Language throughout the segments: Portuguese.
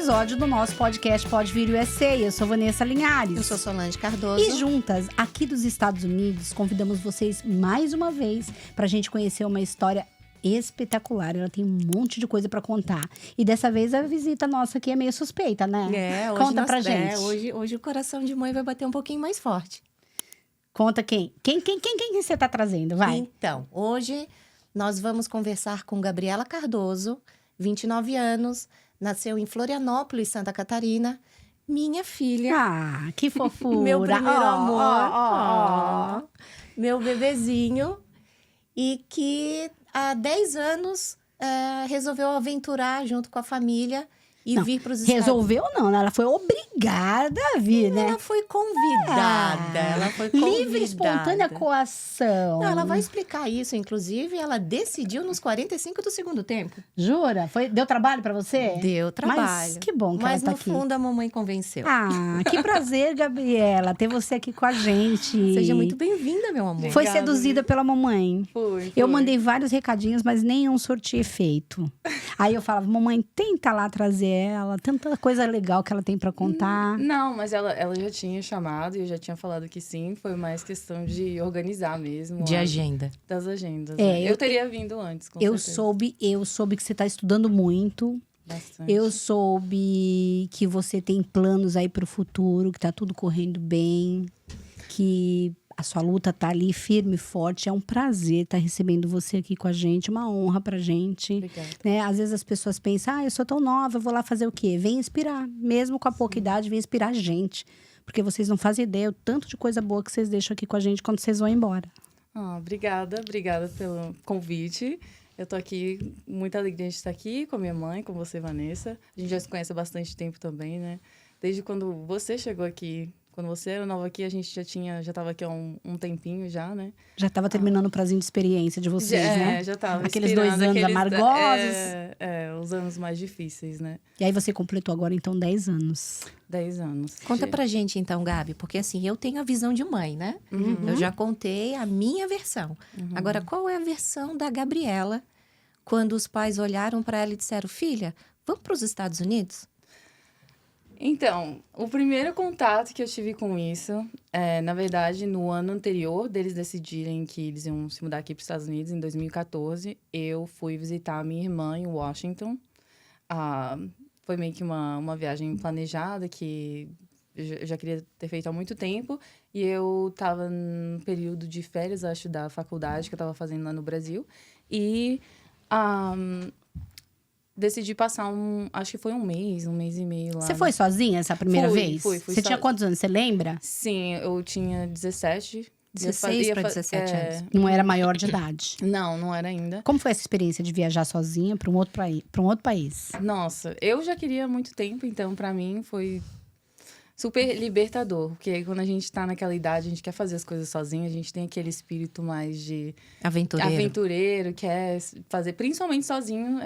episódio do nosso podcast Pode Vir USA. Eu sou Vanessa Linhares. Eu sou Solange Cardoso. E juntas, aqui dos Estados Unidos, convidamos vocês mais uma vez para a gente conhecer uma história espetacular. Ela tem um monte de coisa para contar. E dessa vez a visita nossa aqui é meio suspeita, né? Hoje Conta pra gente. Hoje o coração de mãe vai bater um pouquinho mais forte. Conta quem? Quem você tá trazendo? Vai. Então, hoje nós vamos conversar com Gabriela Cardoso, 29 anos, nasceu em Florianópolis, Santa Catarina. Minha filha. Ah, que fofura. Meu primeiro amor. Meu bebezinho. E que há 10 anos resolveu aventurar junto com a família e vir para os Estados Unidos. Resolveu não, né? Ela foi obrigada a vir, né? Ela foi convidada. Ela foi convidada. Livre, espontânea coação. Não, ela vai explicar isso, inclusive, ela decidiu nos 45 do segundo tempo. Jura? Deu trabalho pra você? Deu trabalho. Mas que bom que ela tá aqui. Mas no fundo a mamãe convenceu. Ah, que prazer, Gabriela, ter você aqui com a gente. Seja muito bem-vinda, meu amor. Foi seduzida pela mamãe. Foi. Eu mandei vários recadinhos, mas nenhum surtia efeito. Aí eu falava, mamãe, tenta lá trazer ela, tanta coisa legal que ela tem pra contar. Não, mas ela já tinha chamado e eu já tinha falado que sim. Foi mais questão de organizar mesmo. De agenda. Das agendas. É, eu teria vindo antes, com Eu certeza. soube que você tá estudando muito. Bastante. Eu soube que você tem planos aí pro futuro, que tá tudo correndo bem, que a sua luta tá ali firme e forte. É um prazer estar recebendo você aqui com a gente, uma honra pra gente. Obrigada. Né? Às vezes as pessoas pensam, eu sou tão nova, eu vou lá fazer o quê? Vem inspirar, mesmo com a pouca idade, vem inspirar a gente. Porque vocês não fazem ideia o tanto de coisa boa que vocês deixam aqui com a gente quando vocês vão embora. Obrigada pelo convite. Eu tô aqui, muita alegria de estar aqui com a minha mãe, com você, Vanessa. A gente já se conhece há bastante tempo também, né? Desde quando você chegou aqui, quando você era nova aqui, a gente já tava aqui há um tempinho já, né? Já estava terminando o prazinho de experiência de vocês, né? Já tava. Aqueles 2 anos amargosos. Os anos mais difíceis, né? E aí você completou agora, então, 10 anos. 10 anos. Conta pra gente, então, Gabi, porque assim, eu tenho a visão de mãe, né? Uhum. Eu já contei a minha versão. Agora, qual é a versão da Gabriela quando os pais olharam pra ela e disseram, filha, vamos pros Estados Unidos? Então, o primeiro contato que eu tive com isso, na verdade, no ano anterior deles decidirem que eles iam se mudar aqui para os Estados Unidos, em 2014, eu fui visitar a minha irmã em Washington. Foi meio que uma viagem planejada que eu já queria ter feito há muito tempo. E eu estava num período de férias, acho, da faculdade que eu estava fazendo lá no Brasil. E decidi passar acho que foi um mês e meio lá. Você foi sozinha essa primeira vez? Fui Você tinha quantos anos, você lembra? Sim, eu tinha 17. 16 para 17 anos. Não era maior de idade. Não era ainda. Como foi essa experiência de viajar sozinha para um outro país? Nossa, eu já queria há muito tempo, então pra mim foi super libertador. Porque aí, quando a gente tá naquela idade, a gente quer fazer as coisas sozinho, a gente tem aquele espírito mais de aventureiro, quer fazer, principalmente sozinho,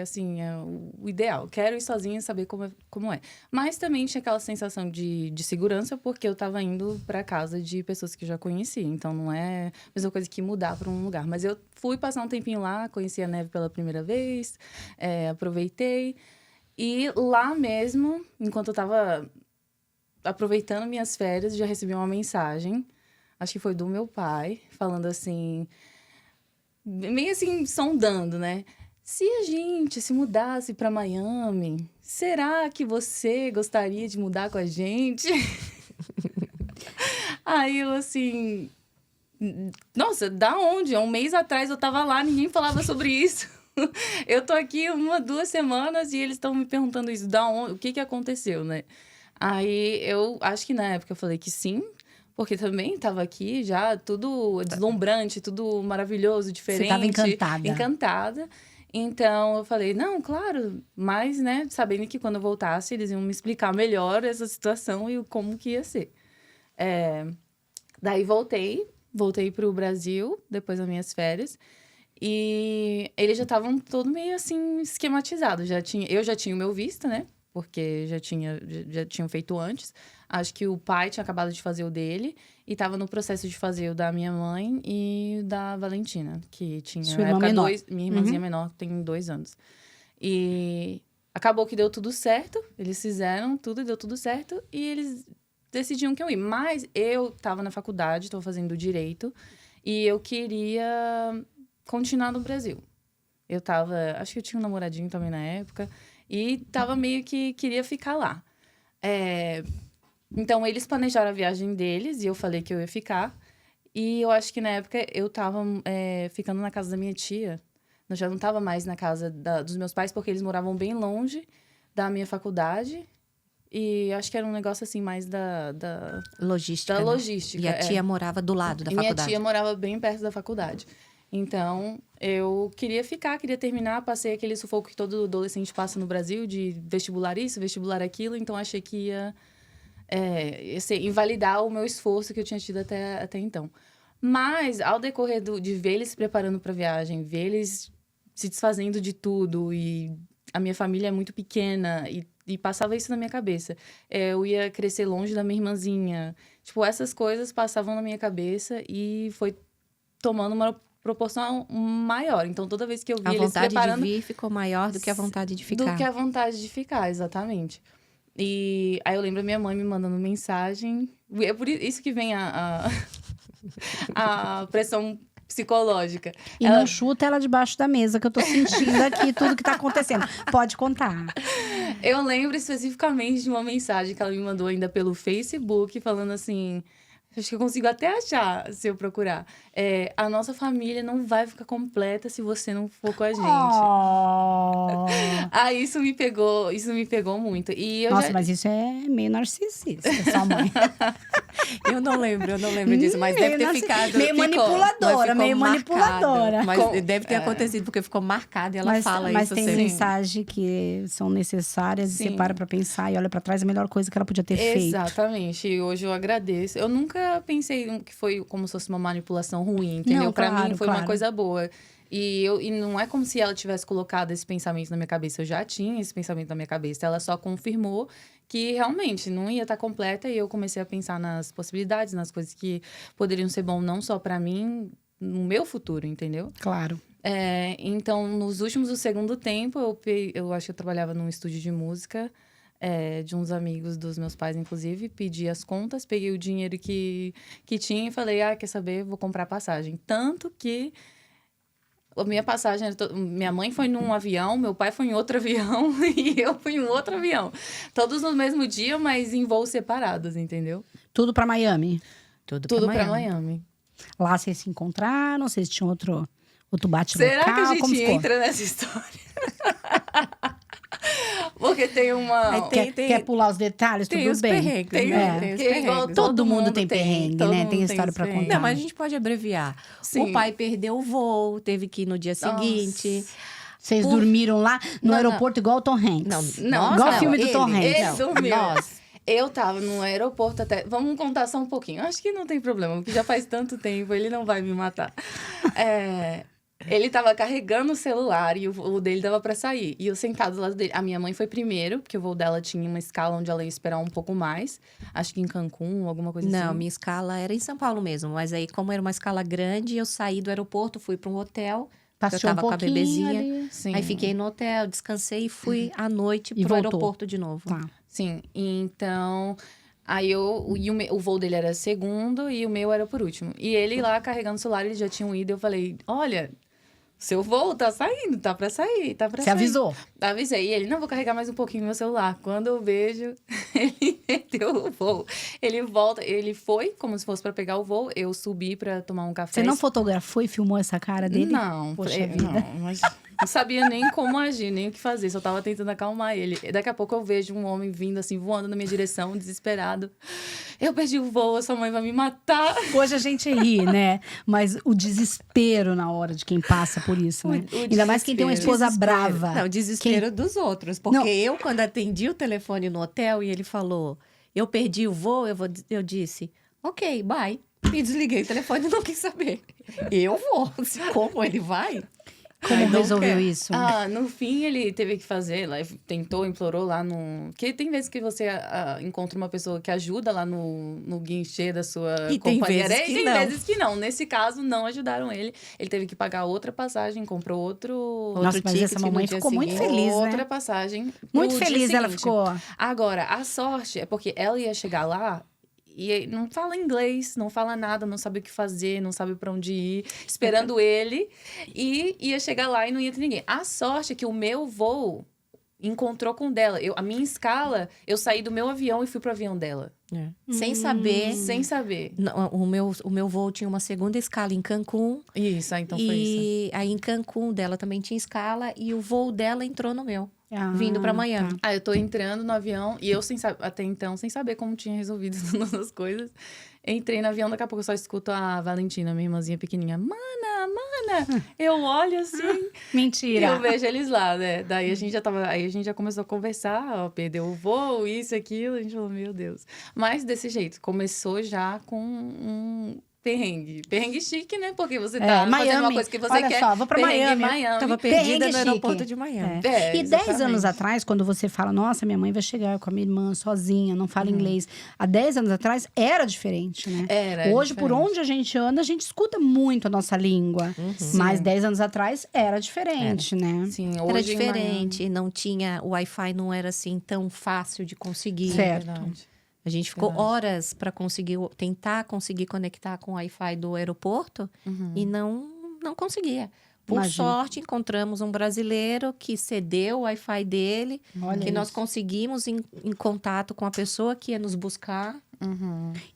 assim, é o ideal. Quero ir sozinho e saber como é. Mas também tinha aquela sensação de segurança, porque eu tava indo pra casa de pessoas que eu já conhecia. Então, não é a mesma coisa que mudar pra um lugar. Mas eu fui passar um tempinho lá, conheci a neve pela primeira vez, aproveitei. E lá mesmo, enquanto eu tava aproveitando minhas férias, já recebi uma mensagem, acho que foi do meu pai, falando assim, meio assim, sondando, né? Se a gente se mudasse para Miami, será que você gostaria de mudar com a gente? Aí eu assim, nossa, da onde? Há um mês atrás eu tava lá, ninguém falava sobre isso. Eu tô aqui 2 semanas e eles estão me perguntando isso, da onde, o que aconteceu, né? Aí, eu acho que na época eu falei que sim, porque também estava aqui já tudo deslumbrante, tudo maravilhoso, diferente. Você estava encantada. Encantada. Então, eu falei, não, claro, mas, né, sabendo que quando eu voltasse, eles iam me explicar melhor essa situação e como que ia ser. Daí, voltei para o Brasil, depois das minhas férias, e eles já estavam todo meio, assim, esquematizados. Eu já tinha o meu visto, né? Porque já tinham feito antes. Acho que o pai tinha acabado de fazer o dele e estava no processo de fazer o da minha mãe e da Valentina, que tinha Sua irmã menor. minha irmãzinha menor, tem 2 anos. E acabou que deu tudo certo. Eles fizeram tudo, deu tudo certo. E eles decidiam que eu ia. Mas eu estava na faculdade, estou fazendo direito. E eu queria continuar no Brasil. Eu tava... Acho que eu tinha um namoradinho também na época. E tava meio que queria ficar lá. Então, eles planejaram a viagem deles. E eu falei que eu ia ficar. E eu acho que na época eu tava ficando na casa da minha tia. Eu já não tava mais na casa dos meus pais. Porque eles moravam bem longe da minha faculdade. E acho que era um negócio assim mais da logística. Da né? logística. E a tia morava do lado da faculdade. Minha tia morava bem perto da faculdade. Então, eu queria ficar, queria terminar. Passei aquele sufoco que todo adolescente passa no Brasil, de vestibular isso, vestibular aquilo. Então, achei que ia invalidar o meu esforço que eu tinha tido até então. Mas, ao decorrer de ver eles se preparando para a viagem, ver eles se desfazendo de tudo, e a minha família é muito pequena, e passava isso na minha cabeça. Eu ia crescer longe da minha irmãzinha. Tipo, essas coisas passavam na minha cabeça e foi tomando uma proporção maior. Então, toda vez que eu vi eles preparando... A vontade de vir ficou maior do que a vontade de ficar. Do que a vontade de ficar, exatamente. E aí eu lembro a minha mãe me mandando mensagem. É por isso que vem a pressão psicológica. E não chuta ela debaixo da mesa, que eu tô sentindo aqui tudo que tá acontecendo. Pode contar. Eu lembro especificamente de uma mensagem que ela me mandou ainda pelo Facebook, falando assim... Acho que eu consigo até achar, se eu procurar. A nossa família não vai ficar completa se você não for com a gente. Oh. Isso me pegou muito. E Nossa, mas isso é meio narcisista, sua mãe. Eu não lembro disso, mas deve ter ficado... Meio manipuladora. Mas deve ter acontecido, porque ficou marcado e ela fala mas isso tem sempre. mensagens que são necessárias. Sim. E você para pra pensar e olha pra trás, a melhor coisa que ela podia ter feito. Exatamente. E hoje eu agradeço. Eu nunca pensei que foi como se fosse uma manipulação ruim, entendeu? Não, pra claro, mim foi claro. uma coisa boa. E não é como se ela tivesse colocado esse pensamento na minha cabeça. Eu já tinha esse pensamento na minha cabeça. Ela só confirmou que realmente não ia estar completa. E eu comecei a pensar nas possibilidades, nas coisas que poderiam ser bom não só pra mim, no meu futuro, entendeu? Claro. Então, nos últimos do segundo tempo, eu acho que eu trabalhava num estúdio de música, de uns amigos dos meus pais, inclusive. Pedi as contas, peguei o dinheiro que tinha e falei, quer saber? Vou comprar passagem. Tanto que a minha passagem... Minha mãe foi num avião, meu pai foi em outro avião e eu fui em um outro avião. Todos no mesmo dia, mas em voos separados, entendeu? Tudo pra Miami. Tudo pra Miami. Lá vocês se encontraram, vocês tinham outro bate-local. Será que a gente como ficou? entra nessa história? Porque tem uma... Quer pular os detalhes? Tem tudo os bem. perrengues, Tem, né? tem os Tem os perrengues. perrengues. Todo mundo tem perrengue, todo né? mundo Tem história os pra perrengues. contar. Não, mas a gente pode abreviar. Sim. O pai perdeu o voo, teve que ir no dia seguinte. Vocês dormiram lá no aeroporto igual o Tom Hanks? Não, igual o não, filme do Tom Hanks. Ele dormiu. Nós. Eu tava no aeroporto até... Vamos contar só um pouquinho. Acho que não tem problema, porque já faz tanto tempo, ele não vai me matar. Ele tava carregando o celular e o voo dele dava pra sair. E eu sentado do lado dele. A minha mãe foi primeiro, porque o voo dela tinha uma escala onde ela ia esperar um pouco mais. Acho que em Cancún, alguma coisa assim. Não, minha escala era em São Paulo mesmo. Mas aí, como era uma escala grande, eu saí do aeroporto, fui para um hotel. Passeou eu tava um com a pouquinho bebezinha. ali. Sim. Aí fiquei no hotel, descansei e fui à noite E pro voltou. aeroporto de novo. Tá. Sim, então... Aí o voo dele era segundo e o meu era por último. E ele lá carregando o celular, eles já tinham ido. Eu falei, olha... Seu voo tá saindo, tá pra sair, tá pra Você sair. avisou? Avisei. E ele, não, vou carregar mais um pouquinho meu celular. Quando eu vejo, ele meteu o voo. Ele volta, ele foi como se fosse pra pegar o voo. Eu subi pra tomar um café. Você não fotografou e filmou essa cara dele? Não. Poxa vida. Não, mas não sabia nem como agir, nem o que fazer. Só tava tentando acalmar ele. E daqui a pouco eu vejo um homem vindo assim, voando na minha direção, desesperado. Eu perdi o voo, sua mãe vai me matar. Hoje a gente ri, né? Mas o desespero na hora de quem passa por isso, né? Ainda mais quem tem uma esposa brava. Não, o desespero dos outros. Porque eu, quando atendi o telefone no hotel e ele falou, eu perdi o voo, eu disse, ok, bye. E desliguei o telefone e não quis saber. Eu vou. Como ele vai? Como resolveu isso? No fim, ele teve que fazer, lá, tentou, implorou lá no... Porque tem vezes que você encontra uma pessoa que ajuda lá no guichê da sua companhia aérea. E tem vezes que não. Nesse caso, não ajudaram ele. Ele teve que pagar outra passagem, comprou outro Nossa, mas essa mamãe ficou muito feliz, né? Outra passagem. Muito feliz ela ficou. Agora, a sorte é porque ela ia chegar lá e não fala inglês, não fala nada, não sabe o que fazer, não sabe pra onde ir, esperando ele. E ia chegar lá e não ia ter ninguém. A sorte é que o meu voo encontrou com o dela. A minha escala, eu saí do meu avião e fui pro avião dela. Sem saber. Sem saber. O meu voo tinha uma segunda escala em Cancún. Isso, então foi isso. E aí em Cancún dela também tinha escala e o voo dela entrou no meu. Vindo pra Miami. Tá. Eu tô entrando no avião e eu, até então, sem saber como tinha resolvido todas as coisas. Entrei no avião, daqui a pouco eu só escuto a Valentina, minha irmãzinha pequenininha. Mana! Eu olho assim. Mentira. E eu vejo eles lá, né? Daí a gente já começou a conversar, ó, perdeu o voo, isso, aquilo. A gente falou, meu Deus. Mas desse jeito, começou já com um perrengue. Perrengue chique, né? Porque você tá fazendo uma coisa que você quer. Só, vou pra Miami. Tava perdida no aeroporto de Miami. E 10 anos atrás, quando você fala, nossa, minha mãe vai chegar com a minha irmã sozinha, não fala inglês. Há 10 anos atrás, era diferente, né? Hoje, por onde a gente anda, a gente escuta muito a nossa língua. Mas 10 anos atrás, era diferente, né? Sim, hoje era diferente. Não tinha... O Wi-Fi não era assim tão fácil de conseguir. Certo. A gente ficou horas para tentar conseguir conectar com o Wi-Fi do aeroporto e não conseguia. Por sorte, encontramos um brasileiro que cedeu o Wi-Fi dele, que nós conseguimos em contato com a pessoa que ia nos buscar.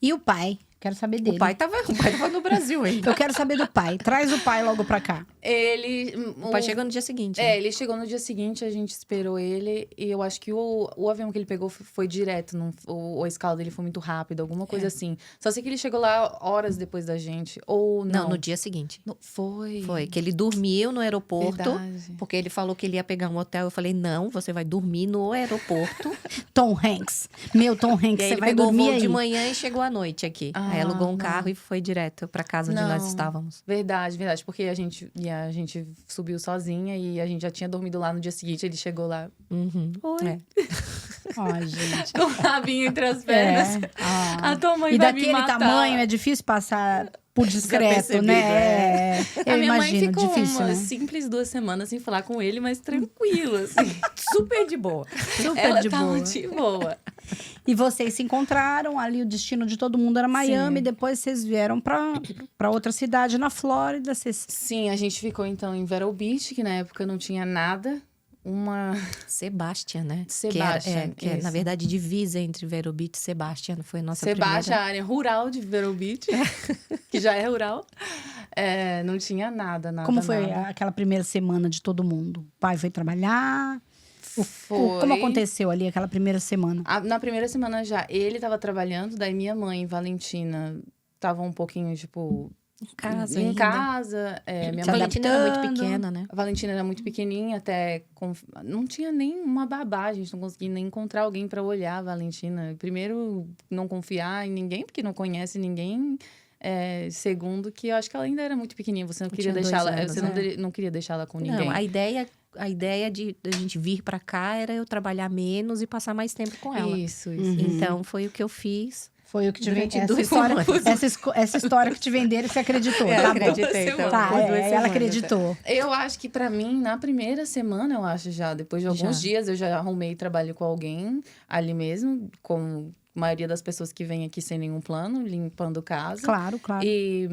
E o pai? Quero saber dele. O pai tava no Brasil ainda. Eu quero saber do pai. Traz o pai logo pra cá. O pai chegou no dia seguinte. Ele chegou no dia seguinte, a gente esperou ele. E eu acho que o avião que ele pegou foi direto. A escala dele foi muito rápida, alguma coisa assim. Só sei que ele chegou lá horas depois da gente. Ou não. Não, no dia seguinte. Foi. Foi, que ele dormiu no aeroporto. Verdade. Porque ele falou que ele ia pegar um hotel. Eu falei, não, você vai dormir no aeroporto. Tom Hanks. Meu Tom Hanks, você vai dormir aí. Ele pegou o voo de manhã e chegou à noite aqui. Aí alugou um carro e foi direto pra casa onde nós estávamos. Verdade. Porque a gente subiu sozinha e a gente já tinha dormido lá no dia seguinte. Ele chegou lá. Oi. Ai, gente. Com o rabinho entre as pernas. A tua mãe e vai me daquele matar. tamanho é difícil passar por discreto, né? A minha mãe imagino, ficou difícil, umas né? simples 2 semanas sem falar com ele, mas tranquilo, assim. Super de boa. Ela tava de boa. E vocês se encontraram, ali o destino de todo mundo era Miami, depois vocês vieram pra outra cidade na Flórida. Sim, a gente ficou então em Vero Beach, que na época não tinha nada. Sebastian, né? Sebastian, que é, na verdade, divisa entre Vero Beach e Sebastian. Foi a nossa Sebastian, a área rural de Vero Beach, que já é rural. Não tinha nada. Como foi aquela primeira semana de todo mundo? O pai foi trabalhar? Como aconteceu ali aquela primeira semana? Na primeira semana já, ele estava trabalhando, daí minha mãe, Valentina, estava um pouquinho, tipo... Em casa. Minha Valentina era muito pequena, né? A Valentina era muito pequenininha, não tinha nem uma babá, a gente não conseguia nem encontrar alguém para olhar a Valentina. Primeiro, não confiar em ninguém, porque não conhece ninguém. Segundo, que eu acho que ela ainda era muito pequenininha, você não queria deixá-la, não queria deixá-la com ninguém. Não, a ideia de a gente vir para cá era eu trabalhar menos e passar mais tempo com ela. Isso. Então, foi o que eu fiz. Foi o que te venderam. Essa história que te venderam, você acreditou. Acreditei. Ela acreditou. Eu acho que pra mim, na primeira semana, eu acho já, depois de alguns dias, eu já arrumei trabalho com alguém ali mesmo, com a maioria das pessoas que vêm aqui sem nenhum plano, limpando casa. Claro. E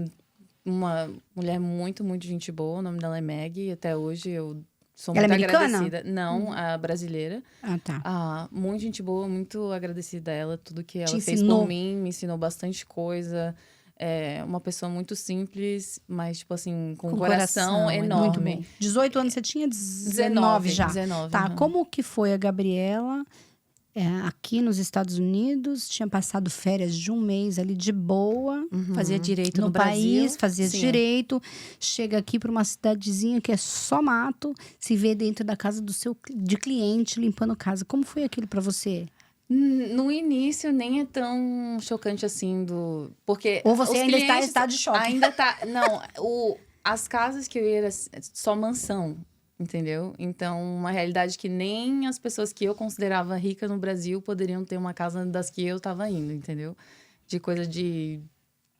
uma mulher muito, muito gente boa, o nome dela é Maggie, até hoje eu sou muito agradecida. Não, a brasileira. Tá. Muito gente boa, muito agradecida a ela. Tudo que ela fez por mim, me ensinou bastante coisa. Uma pessoa muito simples, mas, tipo assim, com um coração enorme. Muito bom. 18 anos, você tinha 19 já. 19. Tá, como que foi a Gabriela aqui nos Estados Unidos? Tinha passado férias de um mês ali de boa. Fazia direito no país, Brasil. fazia direito. Chega aqui para uma cidadezinha que é só mato. Se vê dentro da casa de cliente, limpando casa. Como foi aquilo para você? No início, nem é tão chocante assim porque... Ou você ainda está em estado de choque. Ainda tá... Não, as casas que eu ia era só mansão, entendeu? Então, uma realidade que nem as pessoas que eu considerava ricas no Brasil poderiam ter uma casa das que eu tava indo, entendeu? De coisa de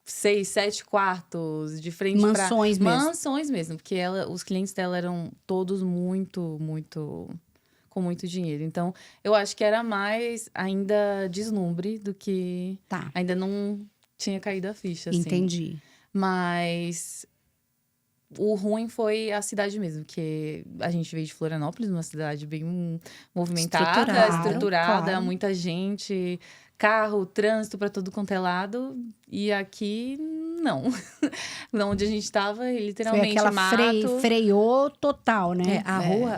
6, 7 quartos, de frente pra... Mansões mesmo. Mansões mesmo, porque os clientes dela eram todos muito, muito... com muito dinheiro. Então, eu acho que era mais ainda deslumbre do que... Tá. Ainda não tinha caído a ficha, assim. Entendi. Mas o ruim foi a cidade mesmo, que a gente veio de Florianópolis, uma cidade bem movimentada, estruturada, claro. muita gente, carro, trânsito para todo quanto é lado. E aqui, não. Onde a gente estava, literalmente, foi aquela mato. Freou total, né?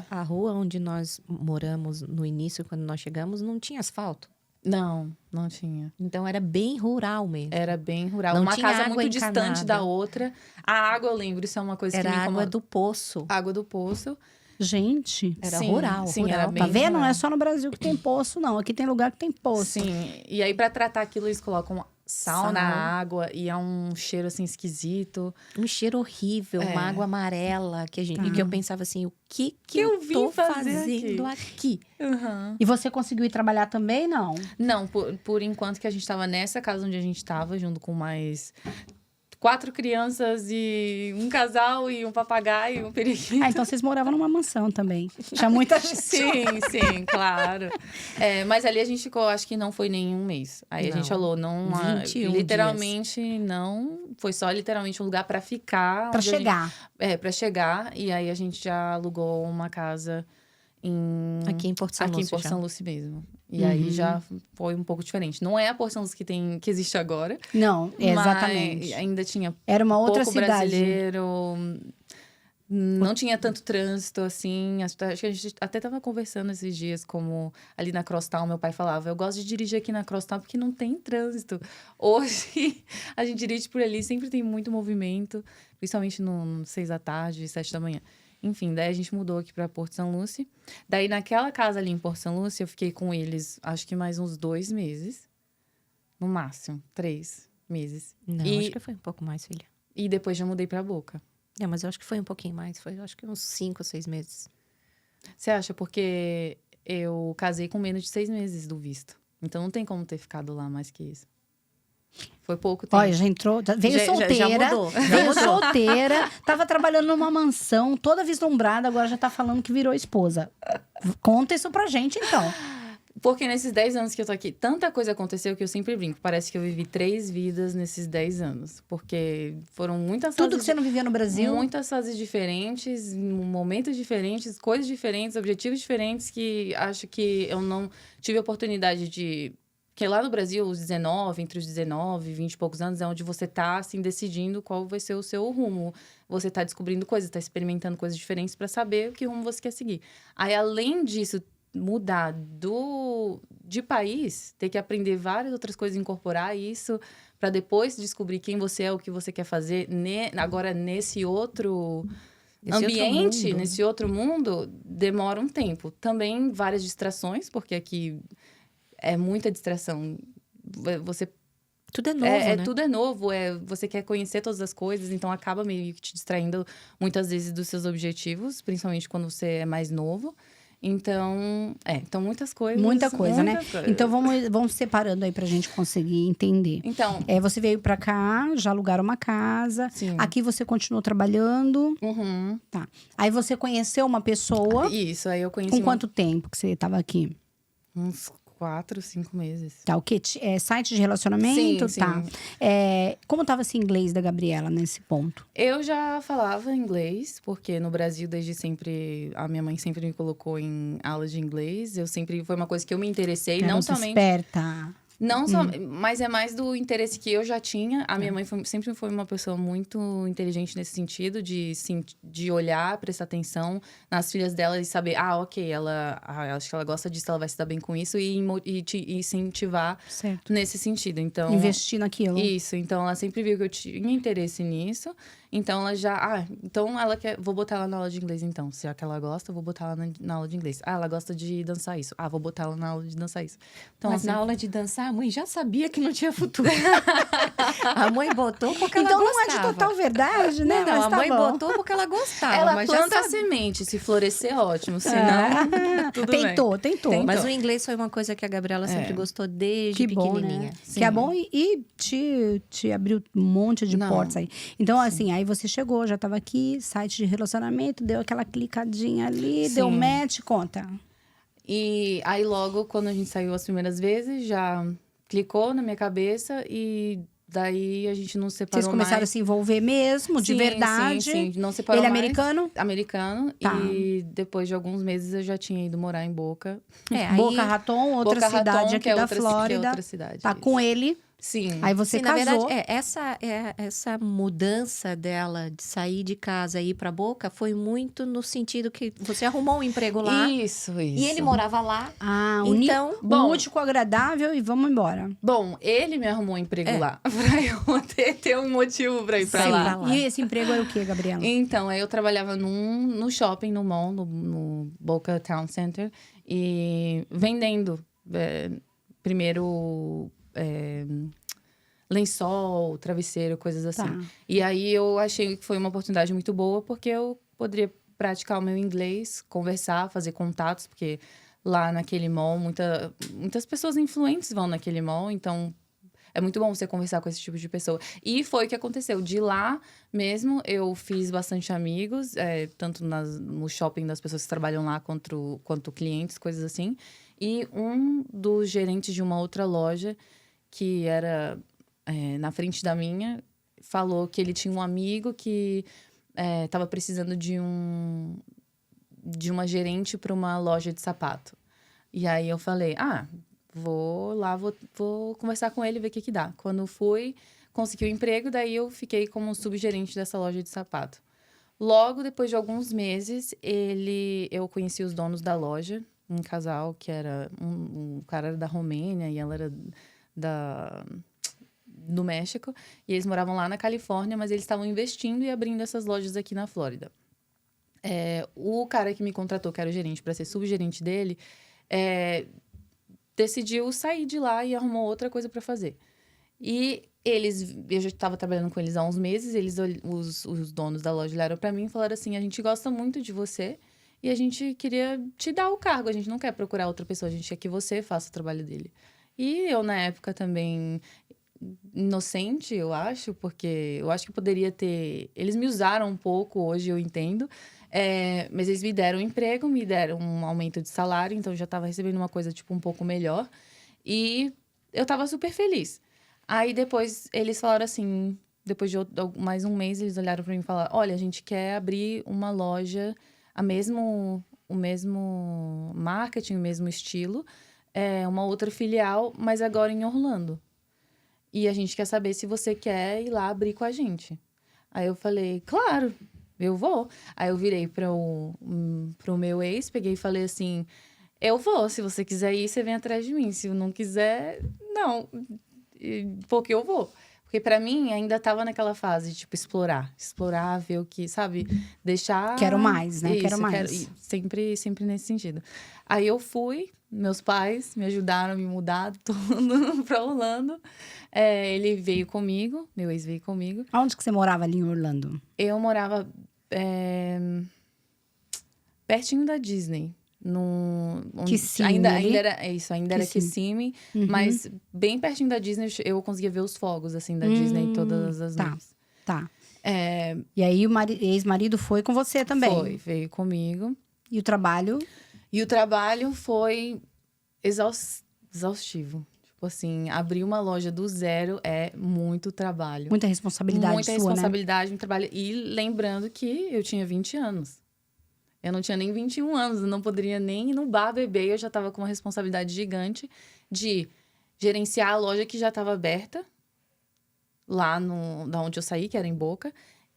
A rua onde nós moramos no início, quando nós chegamos, não tinha asfalto. Não tinha. Então, era bem rural mesmo. Era bem rural. Não uma tinha casa água muito encanada. distante da outra. A água, eu lembro, isso é uma coisa Era que me água incomoda. do poço. Água do poço. Gente. Era Sim, rural, sim, rural. era bem Tá vendo? rural. Não é só no Brasil que tem poço, não. Aqui tem lugar que tem poço. Sim, e aí pra tratar aquilo eles colocam sal na Sal. água e é um cheiro assim esquisito. Um cheiro horrível, uma água amarela. Que e que eu pensava assim, o que eu vim tô fazer fazendo aqui? E você conseguiu ir trabalhar também, não? Não, por enquanto que a gente tava nessa casa onde a gente tava, junto com mais 4 crianças e um casal e um papagaio e um periquito. Ah, então vocês moravam numa mansão também. Tinha muita gente. Sim, claro. Mas ali a gente ficou, acho que não foi nem um mês. Aí a Não. gente falou, 21 literalmente não. Foi só literalmente um lugar pra ficar. Pra onde a chegar. pra chegar. E aí a gente já alugou uma casa Aqui em Porto São aqui em Lúcio. Porto já. São Lúcio mesmo. E aí já foi um pouco diferente. Não é a Porto São Lúcio que existe agora. Não, exatamente. Mas ainda tinha Era uma outra pouco cidade. brasileiro. Não tinha tanto trânsito, assim. Acho que a gente até tava conversando esses dias, como ali na Crosstown, meu pai falava, eu gosto de dirigir aqui na Crosstown porque não tem trânsito. Hoje, a gente dirige por ali, sempre tem muito movimento, principalmente no 6 da tarde, 7 da manhã. Enfim, daí a gente mudou aqui pra Porto São Lúcio. Daí, naquela casa ali em Porto São Lúcio, eu fiquei com eles, acho que mais uns 2 meses. No máximo, 3 meses. Não, acho que foi um pouco mais, filha. E depois já mudei pra Boca. É, mas eu acho que foi um pouquinho mais. Foi, acho que uns 5 ou 6 meses. Você acha? Porque eu casei com menos de 6 meses do visto. Então, não tem como ter ficado lá mais que isso. Foi pouco tempo. Olha, já entrou, veio Já solteira, mudou. veio solteira, tava trabalhando numa mansão, toda vislumbrada, agora já tá falando que virou esposa. Conta isso pra gente, então. Porque nesses 10 anos que eu tô aqui, tanta coisa aconteceu que eu sempre brinco. Parece que eu vivi 3 vidas nesses 10 anos. Porque foram muitas Tudo fases... que você não vivia no Brasil. Muitas fases diferentes, momentos diferentes, coisas diferentes, objetivos diferentes que acho que eu não tive a oportunidade de... Porque lá no Brasil, entre os 19 20 e poucos anos, é onde você tá, assim, decidindo qual vai ser o seu rumo. Você tá descobrindo coisas, tá experimentando coisas diferentes para saber que rumo você quer seguir. Aí, além disso, mudar de país, ter que aprender várias outras coisas, incorporar isso, para depois descobrir quem você é, o que você quer fazer, agora nesse outro... ambiente, nesse outro mundo, demora um tempo. Também várias distrações, porque aqui é muita distração. Tudo é novo, né? Tudo é novo, você quer conhecer todas as coisas, então acaba meio que te distraindo muitas vezes dos seus objetivos, principalmente quando você é mais novo. Então, muitas coisas. Muita coisa, né? Coisas. Então, vamos separando aí pra gente conseguir entender. Então... você veio pra cá, já alugaram uma casa. Sim. Aqui você continuou trabalhando. Uhum. Tá. Aí você conheceu uma pessoa. Isso, aí eu conheci... Com quanto tempo que você tava aqui? Uns 4, 5 meses. Tá, o quê? Site de relacionamento? Sim, tá. sim. Como tava esse inglês da Gabriela nesse ponto? Eu já falava inglês, porque no Brasil, desde sempre, a minha mãe sempre me colocou em aula de inglês. Foi uma coisa que eu me interessei, não somente... esperta. Não só, mas é mais do interesse que eu já tinha. A minha mãe sempre foi uma pessoa muito inteligente nesse sentido, de olhar, prestar atenção nas filhas dela e saber, ok, acho que ela gosta disso, ela vai se dar bem com isso, e te incentivar Certo. nesse sentido. Então, Investir naquilo. Isso, então ela sempre viu que eu tinha interesse nisso. Então ela já, então ela quer, vou botar ela na aula de inglês então. Se é que ela gosta, eu vou botar ela na aula de inglês. Ela gosta de dançar isso. Vou botar ela na aula de dançar isso. Então, Mas na aula de dançar, pensar, a mãe já sabia que não tinha futuro. A mãe botou porque ela gostava. Então não é de total verdade, né? Não, mas a tá mãe bom. botou porque ela gostava. Ela mas planta já a semente, se florescer, ótimo. Senão, tudo Tentou. bem. Mas o inglês foi uma coisa que a Gabriela sempre gostou desde Que bom, pequenininha. né? Que é bom e te abriu um monte de portas aí. Então, assim, aí você chegou, já tava aqui, site de relacionamento, deu aquela clicadinha ali, deu match, conta. E aí, logo, quando a gente saiu as primeiras vezes, já clicou na minha cabeça e daí a gente não se separou mais. Vocês começaram a se envolver mesmo, de verdade. Sim, não separou Ele é mais. americano? Americano. Tá. E depois de alguns meses eu já tinha ido morar em Boca. Boca Raton, outra Boca cidade Raton, aqui que é da outra, Flórida. que é outra cidade. Tá isso. com ele. Sim. Aí você Sim, na casou. verdade, essa mudança dela de sair de casa e ir pra Boca foi muito no sentido que você arrumou um emprego lá. Isso. E ele morava lá. Então, útil com o agradável e vamos embora. Bom, ele me arrumou um emprego lá. Pra eu ter um motivo pra ir pra lá. E esse emprego era o quê, Gabriela? Então, aí eu trabalhava no shopping, no mall, no Boca Town Center. E vendendo. Primeiro... lençol, travesseiro, coisas assim. Tá. E aí eu achei que foi uma oportunidade muito boa, porque eu poderia praticar o meu inglês, conversar, fazer contatos, porque lá naquele mall, muitas pessoas influentes vão naquele mall, então é muito bom você conversar com esse tipo de pessoa. E foi o que aconteceu. De lá mesmo, eu fiz bastante amigos, tanto no shopping das pessoas que trabalham lá, quanto clientes, coisas assim. E um dos gerentes de uma outra loja, que era na frente da minha, falou que ele tinha um amigo que estava precisando de uma gerente para uma loja de sapato. E aí eu falei, vou lá, vou conversar com ele, ver o que dá. Quando fui, consegui o emprego, daí eu fiquei como subgerente dessa loja de sapato. Logo, depois de alguns meses, eu conheci os donos da loja, um casal que era... Um cara era da Romênia e ela era do México. E eles moravam lá na Califórnia, mas eles estavam investindo e abrindo essas lojas aqui na Flórida. O cara que me contratou, que era o gerente, para ser subgerente dele, decidiu sair de lá e arrumou outra coisa para fazer. E eu já estava trabalhando com eles há uns meses, os donos da loja olharam para mim e falaram assim, a gente gosta muito de você e a gente queria te dar o cargo, a gente não quer procurar outra pessoa, a gente quer que você faça o trabalho dele. E eu, na época, também... inocente, eu acho, porque eu acho que poderia ter... Eles me usaram um pouco, hoje eu entendo, mas eles me deram um emprego, me deram um aumento de salário, então eu já estava recebendo uma coisa, tipo, um pouco melhor. E eu estava super feliz. Aí, depois, eles falaram assim... Depois de mais um mês, eles olharam para mim e falaram... Olha, a gente quer abrir uma loja, o mesmo marketing, o mesmo estilo, uma outra filial, mas agora em Orlando. E a gente quer saber se você quer ir lá abrir com a gente. Aí eu falei, claro, eu vou. Aí eu virei pro meu ex, peguei e falei assim, eu vou, se você quiser ir, você vem atrás de mim. Se não quiser, não. Porque eu vou. Porque pra mim, ainda tava naquela fase de, tipo, explorar, ver o que, sabe? Deixar... Quero mais, né? Isso, quero mais. Sempre nesse sentido. Aí eu fui, meus pais me ajudaram a me mudar tudo pra Orlando. Ele veio comigo, meu ex veio comigo. Onde que você morava ali em Orlando? Eu morava pertinho da Disney. Kissimmee ainda era Kissimmee, mas bem pertinho da Disney eu conseguia ver os fogos, assim, da Disney todas as noites. Tá. E aí o ex-marido foi com você também? Veio comigo. E o trabalho? E o trabalho foi exaustivo. Tipo assim, abrir uma loja do zero é muito trabalho. Muita responsabilidade Muita sua, responsabilidade, muito trabalho. E lembrando que eu tinha 20 anos. Eu não tinha nem 21 anos, eu não poderia nem ir no bar beber. Eu já estava com uma responsabilidade gigante de gerenciar a loja que já estava aberta, lá da onde eu saí, que era em Boca,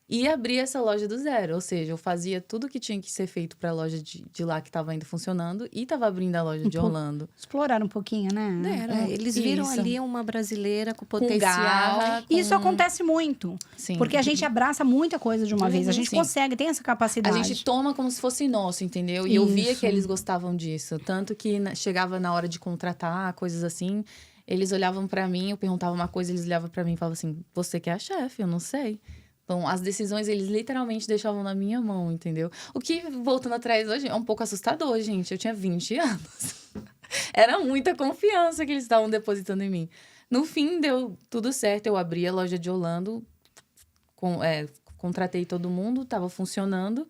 e abrir essa loja do zero. Ou seja, eu fazia tudo que tinha que ser feito para a loja de lá que estava ainda funcionando e estava abrindo a loja de Orlando. Explorar um pouquinho, né? Eles viram ali uma brasileira com potencial. Garra, Isso acontece muito. Sim. Porque a gente abraça muita coisa de uma vez. A gente sim. consegue, tem essa capacidade. A gente toma como se fosse nosso, entendeu? E eu via que eles gostavam disso. Tanto que chegava na hora de contratar, coisas assim... eles olhavam pra mim, eu perguntava uma coisa, eles olhavam pra mim e falavam assim, você que é a chefe, eu não sei. Então, as decisões, eles literalmente deixavam na minha mão, entendeu? O que, voltando atrás hoje, é um pouco assustador, gente. Eu tinha 20 anos. Era muita confiança que eles estavam depositando em mim. No fim, deu tudo certo. Eu abri a loja de Orlando, contratei todo mundo, tava funcionando.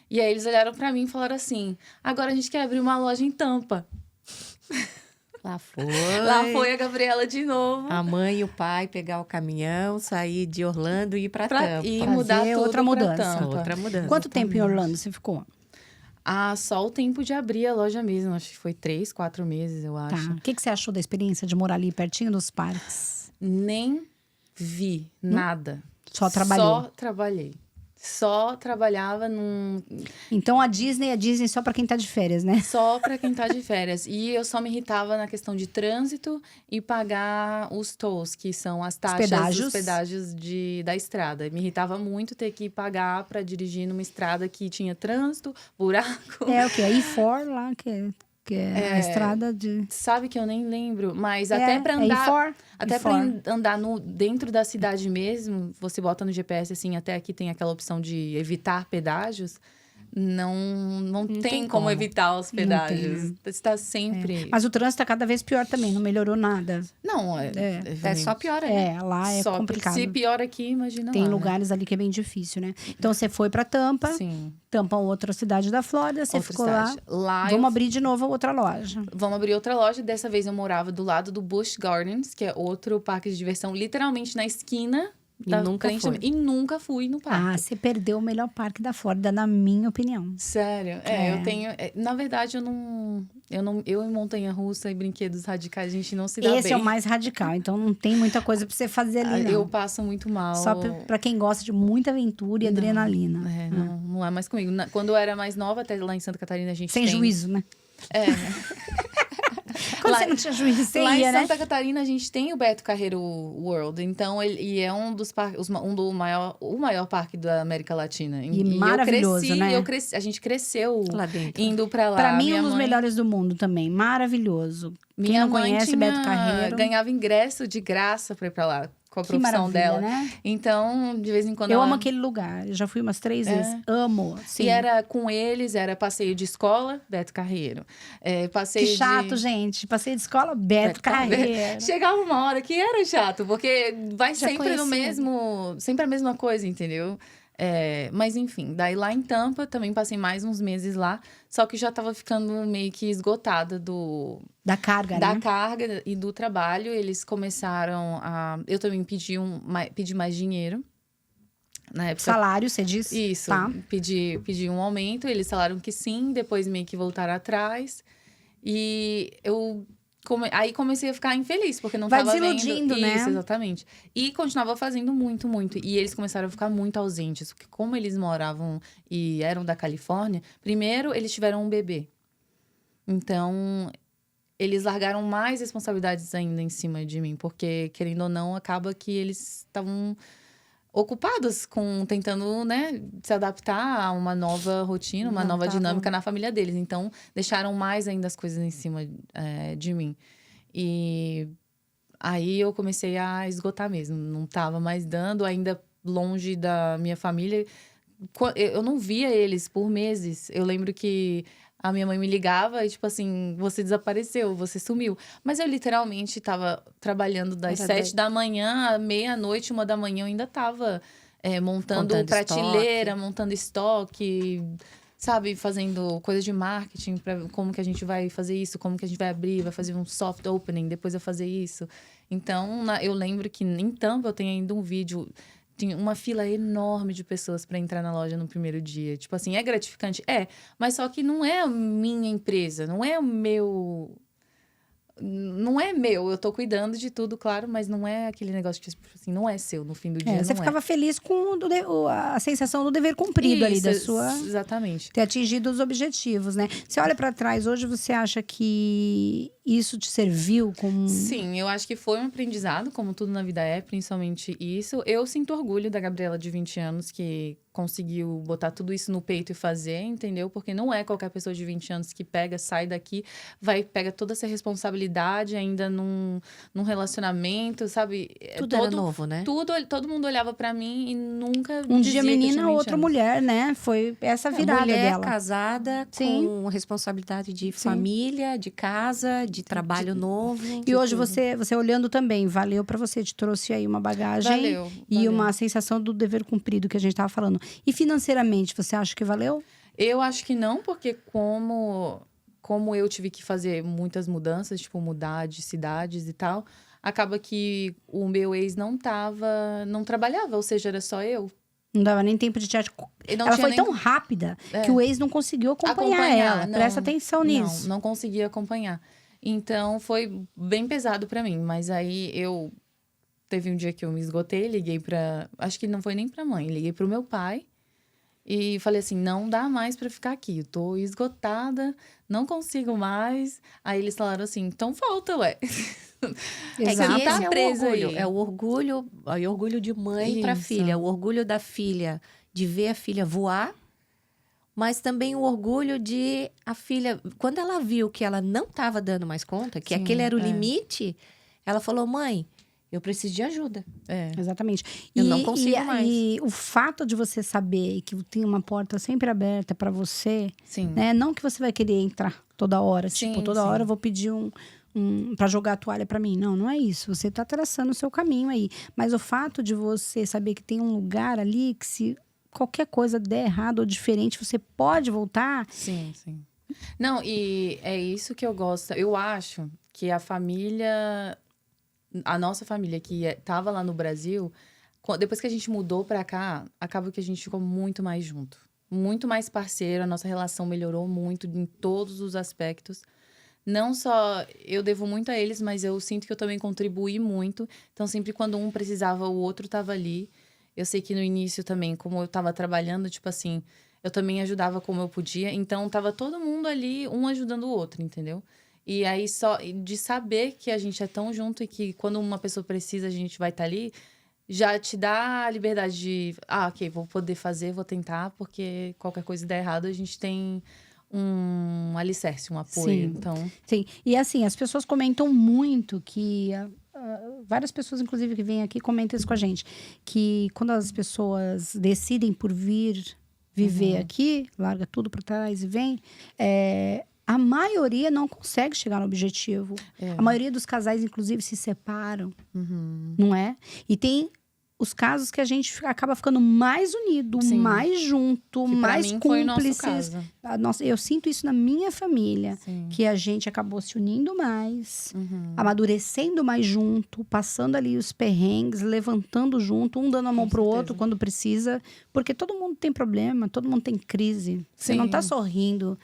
E aí, eles olharam pra mim e falaram assim, agora a gente quer abrir uma loja em Tampa. Lá foi. Lá foi a Gabriela de novo. A mãe e o pai pegar o caminhão, sair de Orlando e ir pra Tampa. E mudar tudo outra mudança. Outra mudança. Quanto tempo em Orlando você ficou? Só o tempo de abrir a loja mesmo. Acho que foi 3, 4 meses, eu acho. Tá. O que você achou da experiência de morar ali pertinho dos parques? Nem vi nada. Só trabalhou? Só trabalhei. Só trabalhava num... Então, a Disney só pra quem tá de férias, né? Só pra quem tá de férias. E eu só me irritava na questão de trânsito e pagar os tolls, que são as taxas, os pedágios da estrada. Me irritava muito ter que pagar pra dirigir numa estrada que tinha trânsito, buraco. É o quê? A I4 lá, que é a estrada de... Sabe que eu nem lembro, mas até pra andar... Até pra andar dentro da cidade mesmo, você bota no GPS, assim, até aqui tem aquela opção de evitar pedágios. Não tem como evitar os pedágios. Você está sempre... Mas o trânsito tá cada vez pior também, não melhorou nada. Não, é só pior aí. Lá é complicado. Se pior aqui, imagina tem lá, lugares ali que é bem difícil, né? Então, você foi pra Tampa. Sim. Tampa, outra cidade da Flórida. Você ficou lá. Vamos abrir de novo outra loja. Vamos abrir outra loja. Dessa vez eu morava do lado do Busch Gardens, que é outro parque de diversão, literalmente na esquina. E nunca fui no parque. Você perdeu o melhor parque da Flórida, na minha opinião. Sério? Eu tenho... na verdade, eu em montanha-russa e brinquedos radicais, a gente não se dá bem. Esse é o mais radical, então não tem muita coisa pra você fazer ali, não. Eu passo muito mal. Só pra quem gosta de muita aventura e adrenalina. Não é mais comigo. Quando eu era mais nova, até lá em Santa Catarina, a gente Sem juízo, né? Quando você não tinha juízo, você lá ia, em Santa Catarina, a gente tem o Beto Carreiro World. Então, ele é um dos parques... o maior parque da América Latina. E maravilhoso, né? A gente cresceu lá dentro. Indo pra lá. Pra mim, um dos melhores do mundo também. Maravilhoso. Quem não conhece Beto Carreiro... ganhava ingresso de graça pra ir pra lá. Com a profissão dela. Né? Então, de vez em quando... Eu amo aquele lugar. Eu já fui umas 3 vezes. Amo. Sim. E era com eles, era passeio de escola, Beto Carreiro. Passeio que chato, gente. Passeio de escola, Beto Carreiro. Chegava uma hora que era chato, porque vai sempre no mesmo... Sempre a mesma coisa, entendeu? Mas enfim, daí lá em Tampa, também passei mais uns meses lá. Só que já tava ficando meio que esgotada da carga, né? Da carga e do trabalho. Eles começaram a... Eu também pedi mais dinheiro. Na época, salário, você disse? Isso. Tá. Pedi um aumento. Eles falaram que sim. Depois meio que voltaram atrás. E eu... Aí comecei a ficar infeliz, porque não tava vendo... Vai desiludindo, né? Isso, exatamente. E continuava fazendo muito, muito. E eles começaram a ficar muito ausentes. Porque como eles moravam e eram da Califórnia... Primeiro, eles tiveram um bebê. Então, eles largaram mais responsabilidades ainda em cima de mim. Porque, querendo ou não, acaba que eles estavam... ocupados tentando, né, se adaptar a uma nova rotina, uma nova dinâmica na família deles. Então, deixaram mais ainda as coisas em cima de mim. E aí eu comecei a esgotar mesmo. Não estava mais dando, ainda longe da minha família. Eu não via eles por meses. Eu lembro que a minha mãe me ligava e, tipo assim, você desapareceu, você sumiu. Mas eu literalmente tava trabalhando das 7 da manhã à meia-noite, 1 da manhã, eu ainda tava montando prateleira, montando estoque, sabe? Fazendo coisas de marketing, pra como que a gente vai fazer isso, como que a gente vai abrir, vai fazer um soft opening, depois vai fazer isso. Então, eu lembro que em Tampa eu tenho ainda um vídeo... Tinha uma fila enorme de pessoas para entrar na loja no primeiro dia. Tipo assim, é gratificante? Mas só que não é a minha empresa, não é o meu... Não é meu, eu tô cuidando de tudo, claro, mas não é aquele negócio que, assim, não é seu no fim do dia. Você ficava feliz com a sensação do dever cumprido ali, da sua... Exatamente. Ter atingido os objetivos, né? Você olha para trás hoje, você acha que isso te serviu como... Sim, eu acho que foi um aprendizado, como tudo na vida é, principalmente isso. Eu sinto orgulho da Gabriela de 20 anos que conseguiu botar tudo isso no peito e fazer, entendeu? Porque não é qualquer pessoa de 20 anos que pega, sai daqui, pega toda essa responsabilidade ainda num relacionamento, sabe? Tudo era novo, né? Todo mundo olhava pra mim e nunca Um dizia dia que eu menina, tinha 20 outra anos. mulher, né? Foi essa virada mulher dela. casada, Sim. com responsabilidade de família, de casa, de trabalho novo. E hoje tudo. você olhando também, valeu pra você, te trouxe aí uma bagagem Valeu. e uma sensação do dever cumprido que a gente tava falando. E financeiramente, você acha que valeu? Eu acho que não, porque como eu tive que fazer muitas mudanças, tipo, mudar de cidades e tal, acaba que o meu ex não trabalhava, ou seja, era só eu. Não dava nem tempo de te... Ele não Ela tinha foi nem tão rápida que o ex não conseguiu acompanhar ela. não, Presta atenção nisso. Não conseguia acompanhar. Então, foi bem pesado pra mim. Mas aí, teve um dia que eu me esgotei, liguei pra... Acho que não foi nem pra mãe. Liguei pro meu pai. E falei assim, não dá mais pra ficar aqui. Eu tô esgotada, não consigo mais. Aí eles falaram assim, então volta, ué. Exato. Que esse tá é o presa orgulho. aí. É o orgulho de mãe para Isso. filha. O orgulho da filha de ver a filha voar. Mas também o orgulho de a filha... Quando ela viu que ela não estava dando mais conta, que Sim, aquele era o limite, ela falou, mãe, eu preciso de ajuda. Exatamente. Eu não consigo mais. E o fato de você saber que tem uma porta sempre aberta pra você, Sim. né? Não que você vai querer entrar toda hora. Sim, Tipo, toda sim. hora eu vou pedir pra jogar a toalha pra mim. Não, não é isso. Você tá traçando o seu caminho aí. Mas o fato de você saber que tem um lugar ali que se qualquer coisa der errado ou diferente, você pode voltar. Sim, sim. Não, e é isso que eu gosto. Eu acho que a nossa família que tava lá no Brasil, depois que a gente mudou pra cá, acaba que a gente ficou muito mais junto. Muito mais parceiro, a nossa relação melhorou muito em todos os aspectos. Não só eu devo muito a eles, mas eu sinto que eu também contribuí muito. Então, sempre quando um precisava, o outro tava ali. Eu sei que no início também, como eu tava trabalhando, tipo assim, eu também ajudava como eu podia. Então, tava todo mundo ali, um ajudando o outro, entendeu? E aí, só de saber que a gente é tão junto e que quando uma pessoa precisa, a gente vai estar ali, já te dá a liberdade de... ok, vou poder fazer, vou tentar, porque qualquer coisa der errado, a gente tem um alicerce, um apoio. Sim. Então, Sim. E assim, as pessoas comentam muito que... várias pessoas, inclusive, que vêm aqui comentam isso com a gente. Que quando as pessoas decidem por vir viver aqui, larga tudo para trás e vem... a maioria não consegue chegar no objetivo. A maioria dos casais, inclusive, se separam. Não é? E tem os casos que a gente acaba ficando mais unido, Sim. mais junto, que pra mais mim foi o nosso cúmplices. caso. Eu sinto isso na minha família. Sim. Que a gente acabou se unindo mais, amadurecendo mais junto, passando ali os perrengues, levantando junto, um dando a mão pro outro quando precisa. Porque todo mundo tem problema, todo mundo tem crise. Você não tá Sim. sorrindo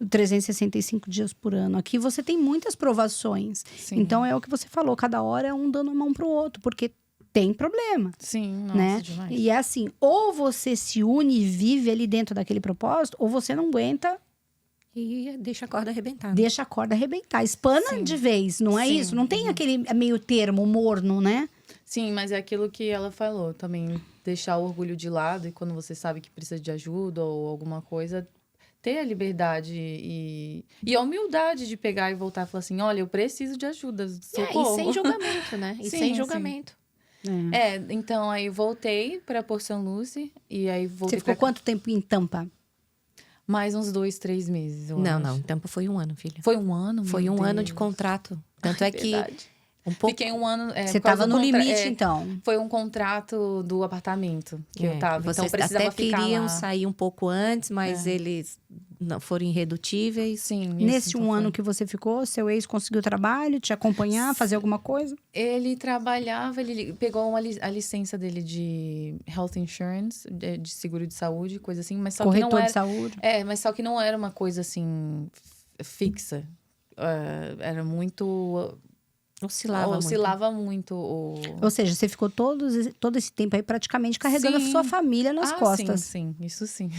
365 dias por ano. Aqui você tem muitas provações. Sim. Então é o que você falou, cada hora é um dando a mão pro outro, porque tem problema, Sim, nossa, né? demais. E é assim, ou você se une e vive ali dentro daquele propósito, ou você não aguenta, E deixa a corda arrebentar. né? deixa a corda arrebentar, espana Sim. de vez, não é Sim. isso? Não tem aquele meio termo morno, né? Sim, mas é aquilo que ela falou também, deixar o orgulho de lado e quando você sabe que precisa de ajuda ou alguma coisa, ter a liberdade e a humildade de pegar e voltar e falar assim, olha, eu preciso de ajuda, socorro. E sem julgamento, né? E Sim, sem sim. julgamento. Então aí voltei pra Port St. Lucie e aí voltei Você ficou pra quanto tempo em Tampa? mais uns 2, 3 meses, eu Não, acho. não. Tampa foi 1 ano, filha. Foi 1 ano? Foi Meu 1 ano de Deus. contrato. Tanto é que Verdade. um pouco... Fiquei 1 ano... Você por causa estava do no limite, contra- então. Foi um contrato do apartamento que eu tava. Então Vocês precisava até ficar queriam lá. sair um pouco antes, mas eles não foram irredutíveis. Sim. Nesse isso, um então ano foi. que você ficou, seu ex conseguiu trabalho, te acompanhar, fazer alguma coisa? Ele trabalhava, ele pegou a licença dele de health insurance, de seguro de saúde, coisa assim, mas só que não Corretor era... de saúde? Mas só que não era uma coisa assim fixa. Era muito Oscilava muito. Ou seja, você ficou todo esse tempo aí praticamente carregando a sua família nas costas. Sim, isso sim.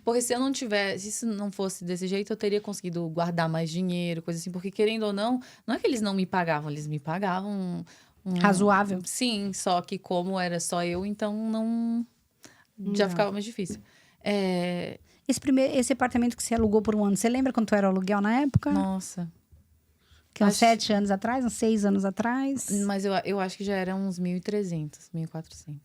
Porque se eu não tivesse, se isso não fosse desse jeito, eu teria conseguido guardar mais dinheiro, coisa assim. Porque querendo ou não é que eles não me pagavam, eles me pagavam... Razoável. Sim, só que como era só eu, então não... Já ficava mais difícil. Esse apartamento que você alugou por um ano, você lembra quanto era o aluguel na época? Nossa... Que uns 7 anos atrás, uns 6 anos atrás. Mas eu acho que já era uns 1.300, 1.400.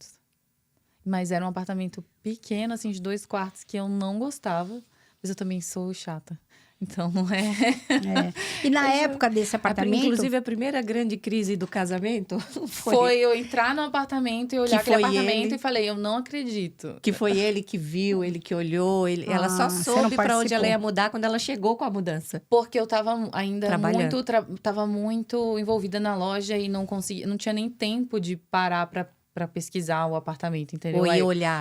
Mas era um apartamento pequeno, assim, de 2 quartos, que eu não gostava. Mas eu também sou chata. Então, não é... E na época desse apartamento... Inclusive, a primeira grande crise do casamento foi eu entrar no apartamento e olhar aquele apartamento e falei, eu não acredito. Que foi ele que viu, ele que olhou. Ela só soube para onde ela ia mudar quando ela chegou com a mudança. Porque eu tava ainda tava muito envolvida na loja e não tinha nem tempo de parar pra pesquisar o apartamento, entendeu?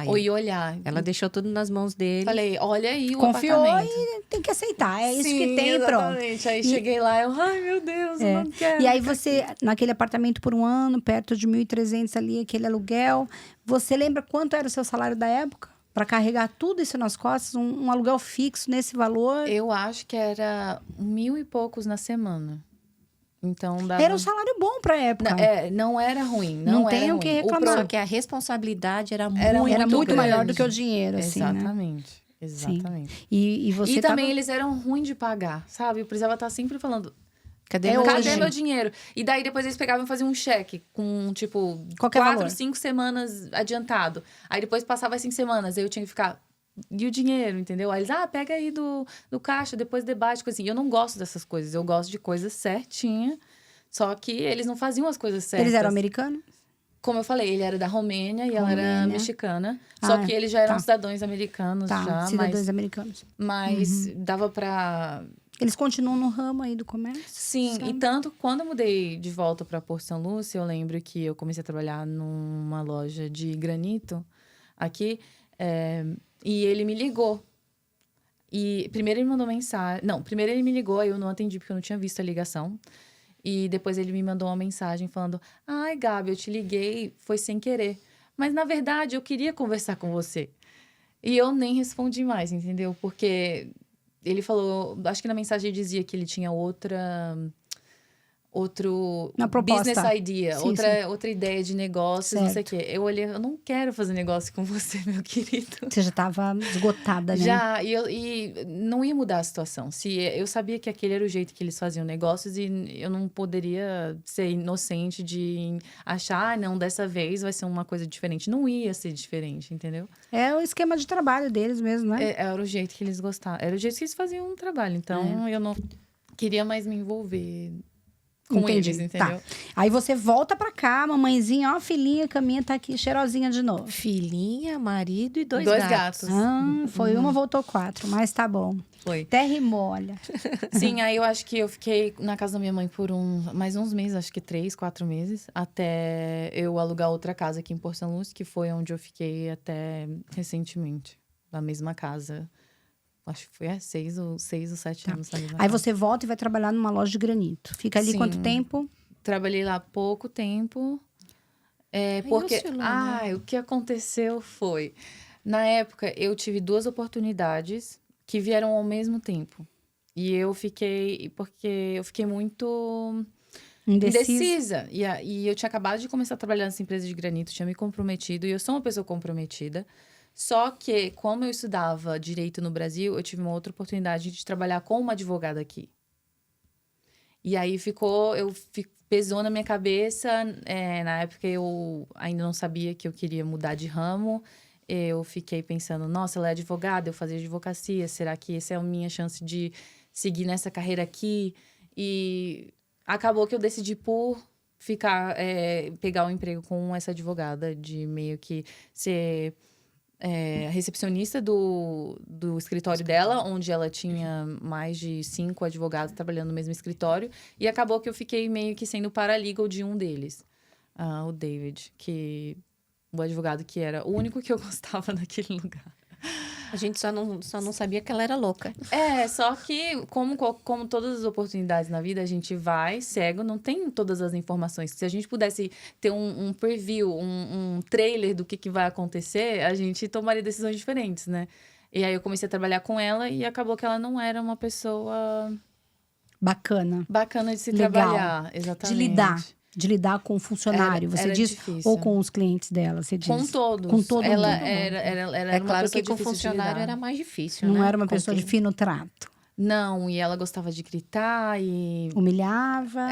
Ou ir olhar. Ela deixou tudo nas mãos dele. Falei, olha aí o Confiou apartamento. E tem que aceitar. É isso que tem, exatamente. Pronto. Aí cheguei lá, ai meu Deus, eu não quero. E aí você, naquele apartamento por um ano, perto de 1.300 ali, aquele aluguel, você lembra quanto era o seu salário da época? Para carregar tudo isso nas costas, um aluguel fixo nesse valor? Eu acho que era 1.000 e poucos na semana. Então, era um salário bom pra época. Não era ruim. Não tem o que reclamar. Só que a responsabilidade era muito maior do que o dinheiro, assim, exatamente. Né? Exatamente. E você também eles eram ruins de pagar, sabe? Eu precisava estar sempre falando... Cadê meu dinheiro? E daí, depois eles pegavam e faziam um cheque com, tipo, 4, 5 semanas adiantado. Aí, depois passava as 5 semanas. Aí, eu tinha que ficar... E o dinheiro, entendeu? Aí eles, pega aí do caixa, depois debate, coisa assim. Eu não gosto dessas coisas. Eu gosto de coisas certinhas. Só que eles não faziam as coisas certas. Eles eram americanos? Como eu falei, ele era da Romênia e ela era mexicana. Só que eles já eram cidadãos americanos. Cidadãos americanos. Mas dava pra... Eles continuam no ramo aí do comércio? Sim, sabe? E tanto quando eu mudei de volta para Porto São Lúcio, eu lembro que eu comecei a trabalhar numa loja de granito aqui. E ele me ligou. E primeiro ele mandou mensagem... Não, primeiro ele me ligou, aí eu não atendi porque eu não tinha visto a ligação. E depois ele me mandou uma mensagem falando... Ai, Gabi, eu te liguei, foi sem querer. Mas, na verdade, eu queria conversar com você. E eu nem respondi mais, entendeu? Porque ele falou... Acho que na mensagem ele dizia que ele tinha outro business idea, outra ideia de negócios, não sei o quê. Eu olhei, eu não quero fazer negócio com você, meu querido. Você já estava esgotada, né? Já, e não ia mudar a situação. Eu sabia que aquele era o jeito que eles faziam negócios e eu não poderia ser inocente de achar, não, dessa vez vai ser uma coisa diferente. Não ia ser diferente, entendeu? É o esquema de trabalho deles mesmo, né? Era o jeito que eles gostavam, era o jeito que eles faziam o trabalho. Então, eu não queria mais me envolver com eles, entendeu? Tá. Aí você volta pra cá, mamãezinha, filhinha, caminha, tá aqui, cheirosinha de novo. Filhinha, marido e dois gatos. Foi uma, voltou 4, mas tá bom. Foi. Terra e molha. Sim, aí eu acho que eu fiquei na casa da minha mãe por mais uns meses, acho que 3, 4 meses, até eu alugar outra casa aqui em Porto São Lúcio, que foi onde eu fiquei até recentemente, na mesma casa. Acho que foi 6 ou 7 anos. Aí você volta e vai trabalhar numa loja de granito. Fica ali quanto tempo? Trabalhei lá pouco tempo. Porque, o que aconteceu foi... Na época, eu tive 2 oportunidades que vieram ao mesmo tempo. E eu fiquei... Porque eu fiquei muito... indecisa. E eu tinha acabado de começar a trabalhar nessa empresa de granito. Tinha me comprometido. E eu sou uma pessoa comprometida. Só que, como eu estudava direito no Brasil, eu tive uma outra oportunidade de trabalhar com uma advogada aqui. E aí pesou na minha cabeça. Na época, eu ainda não sabia que eu queria mudar de ramo. Eu fiquei pensando, nossa, ela é advogada, eu fazia advocacia. Será que essa é a minha chance de seguir nessa carreira aqui? E acabou que eu decidi por pegar um emprego com essa advogada, de meio que ser... recepcionista do escritório dela, onde ela tinha mais de 5 advogados trabalhando no mesmo escritório. E acabou que eu fiquei meio que sendo paralegal de um deles. O David, o advogado que era o único que eu gostava naquele lugar. A gente só não sabia que ela era louca. Só que, como todas as oportunidades na vida, a gente vai cego, não tem todas as informações. Se a gente pudesse ter um preview, um trailer do que vai acontecer, a gente tomaria decisões diferentes, né? E aí eu comecei a trabalhar com ela e acabou que ela não era uma pessoa... Bacana de se Legal. Trabalhar, exatamente. De lidar com o funcionário, você diz? Difícil. Ou com os clientes dela, você diz? Com todos. Com todo ela mundo. Era claro que com o funcionário funcionário era mais difícil, Não né? era uma pessoa de fino trato. Não, e ela gostava de gritar e... Humilhava.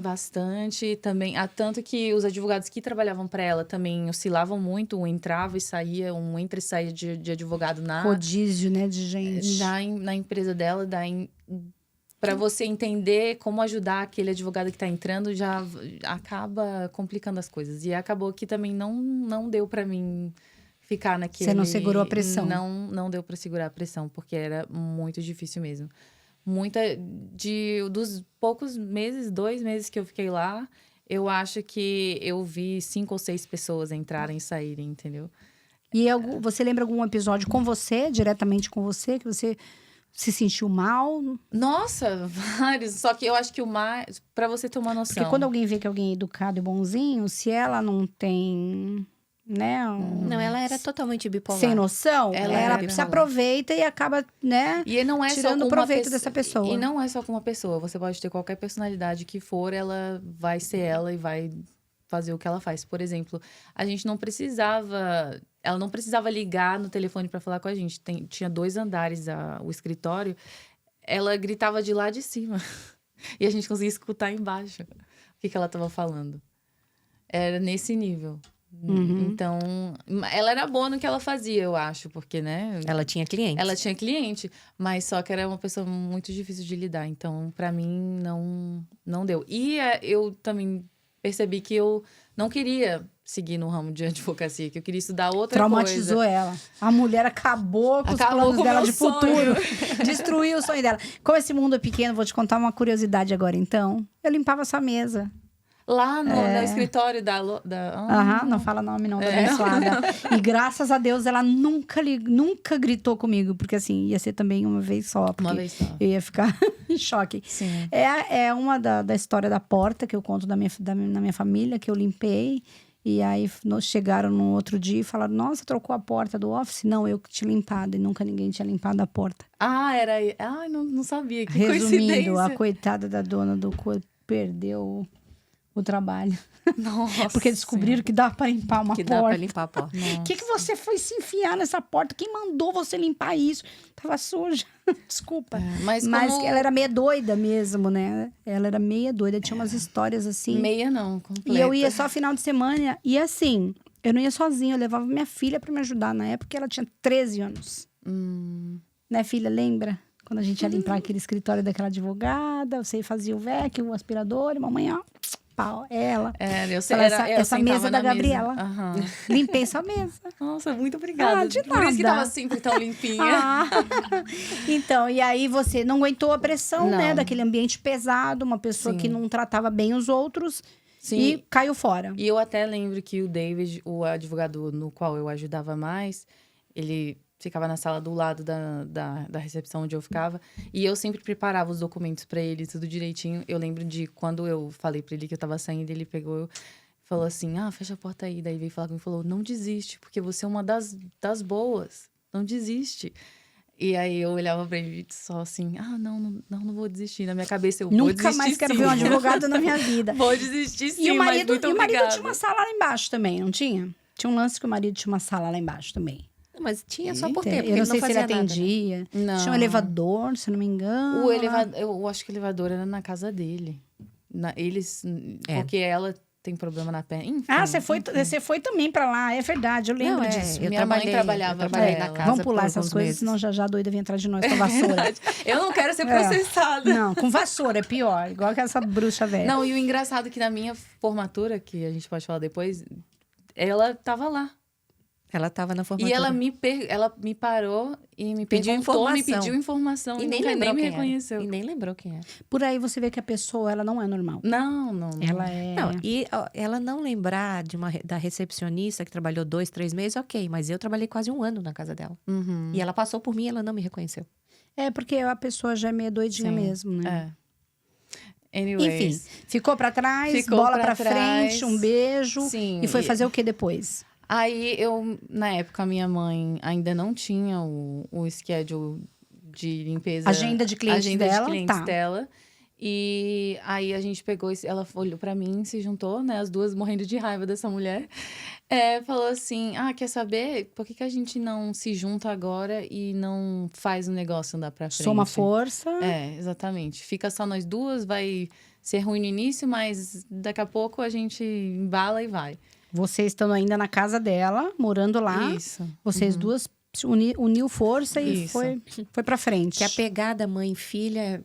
Bastante. Também, tanto que os advogados que trabalhavam para ela também oscilavam muito. Um entrava e saía, um entra e saía de advogado na... Rodízio, né, de gente. Na empresa dela, para você entender como ajudar aquele advogado que está entrando, já acaba complicando as coisas. E acabou que também não deu para mim ficar naquele... Você não segurou a pressão? Não deu para segurar a pressão, porque era muito difícil mesmo. Dos poucos meses, 2 meses que eu fiquei lá, eu acho que eu vi 5 ou 6 pessoas entrarem e saírem, entendeu? E você lembra algum episódio com você, diretamente com você, que você... se sentiu mal? Nossa, vários. Só que eu acho que o mais... Pra você ter uma noção... Porque quando alguém vê que alguém é educado e bonzinho, se ela não tem, né... Não, ela era totalmente bipolar. Sem noção, ela se aproveita e acaba, né... E não é tirando só com proveito dessa pessoa. E não é só com uma pessoa. Você pode ter qualquer personalidade que for, ela vai ser ela e vai fazer o que ela faz. Por exemplo, a gente não precisava... Ela não precisava ligar no telefone para falar com a gente. Tinha 2 andares o escritório. Ela gritava de lá de cima. E a gente conseguia escutar embaixo o que ela estava falando. Era nesse nível. Uhum. Então, ela era boa no que ela fazia, eu acho. Porque, né? Ela tinha cliente. Ela tinha cliente, mas só que era uma pessoa muito difícil de lidar. Então, para mim, não deu. E eu também percebi que eu não queria seguir no ramo de advocacia, que eu queria estudar outra Traumatizou coisa. ela. A mulher acabou com os planos com dela meu de sonho. futuro. Destruiu o sonho dela. Como esse mundo é pequeno, vou te contar uma curiosidade agora, então. Eu limpava essa mesa. Lá no escritório da... Não fala nome não, da abençoada. E graças a Deus, ela nunca gritou comigo. Porque assim, ia ser também uma vez só. Porque Uma vez só. eu ia ficar em choque. Sim. É uma da história da porta que eu conto na minha família, que eu limpei. E aí chegaram no outro dia e falaram: nossa, trocou a porta do office? Não, eu que tinha limpado. E nunca ninguém tinha limpado a porta. Era... não sabia. Que Resumindo, coincidência. a coitada da dona do corpo perdeu o trabalho. Nossa. Porque descobriram que dava para limpar uma porta. Dá pra limpar a porta. O que você foi se enfiar nessa porta? Quem mandou você limpar isso? Tava suja. Desculpa. Mas ela era meio doida mesmo, né? Ela era meia doida. Tinha umas histórias assim. Meia não, completa. E eu ia só final de semana. E assim, eu não ia sozinha. Eu levava minha filha para me ajudar na época. Ela tinha 13 anos. Né, filha? Lembra? Quando a gente ia limpar aquele escritório daquela advogada. Você fazia o VEC, o aspirador. E mamãe, ó... pau, ela. Eu sei, essa mesa da Gabriela. Uhum. Limpei sua mesa. Nossa, muito obrigada. De Por isso que nada. tava sempre tão limpinha. Então, e aí você não aguentou a pressão, Não. né? Daquele ambiente pesado, uma pessoa Sim. que não tratava bem os outros. Sim. E caiu fora. E eu até lembro que o David, o advogado no qual eu ajudava mais, ele ficava na sala do lado da recepção onde eu ficava. E eu sempre preparava os documentos para ele, tudo direitinho. Eu lembro de quando eu falei para ele que eu tava saindo, ele pegou... Falou assim, fecha a porta aí. Daí veio falar comigo e falou, não desiste, porque você é uma das boas. Não desiste. E aí eu olhava pra ele só assim, não vou desistir. Na minha cabeça eu vou desistir. Nunca mais quero sim. ver um advogado na minha vida. Vou desistir sim, E o marido mas muito obrigada. tinha uma sala lá embaixo também, não tinha? Tinha um lance que o marido tinha uma sala lá embaixo também. Mas tinha só por quê? Porque Eu não sei se ele fazia nada, né? atendia. Não. Tinha um elevador, se eu não me engano. Eu acho que o elevador era na casa dele. Porque ela tem problema na perna. Enfim, Você foi também pra lá, é verdade, eu lembro disso. Minha mãe trabalhava pra na ela. casa. Vamos pular essas coisas, meses. senão já a doida vem atrás de nós com a vassoura. Eu não quero ser processada. Não, com vassoura é pior, igual que essa bruxa velha. Não, e o engraçado é que na minha formatura, que a gente pode falar depois, ela tava lá. Ela estava na formatura. E ela me parou e me pediu informação. E nem me reconheceu. E nem lembrou quem era. Por aí você vê que a pessoa, ela não é normal. Não. Ela é... Não, e ela não lembrar da recepcionista que trabalhou 2, 3 meses, ok. Mas eu trabalhei quase 1 ano na casa dela. Uhum. E ela passou por mim e ela não me reconheceu. É, porque a pessoa já é meio doidinha mesmo, né? Anyways. Enfim, ficou pra trás, bola pra frente, um beijo. Sim. E foi fazer o que depois? Aí na época, minha mãe ainda não tinha o schedule de limpeza. Agenda de clientes dela. E aí a gente pegou, ela olhou pra mim, se juntou, né? As duas morrendo de raiva dessa mulher. Falou assim, quer saber? Por que a gente não se junta agora e não faz o negócio andar pra frente? Soma força. Exatamente. Fica só nós duas, vai ser ruim no início, mas daqui a pouco a gente embala e vai. Vocês estão ainda na casa dela, morando lá. Isso. Vocês duas uniu força e foi pra frente. Que a pegada mãe-filha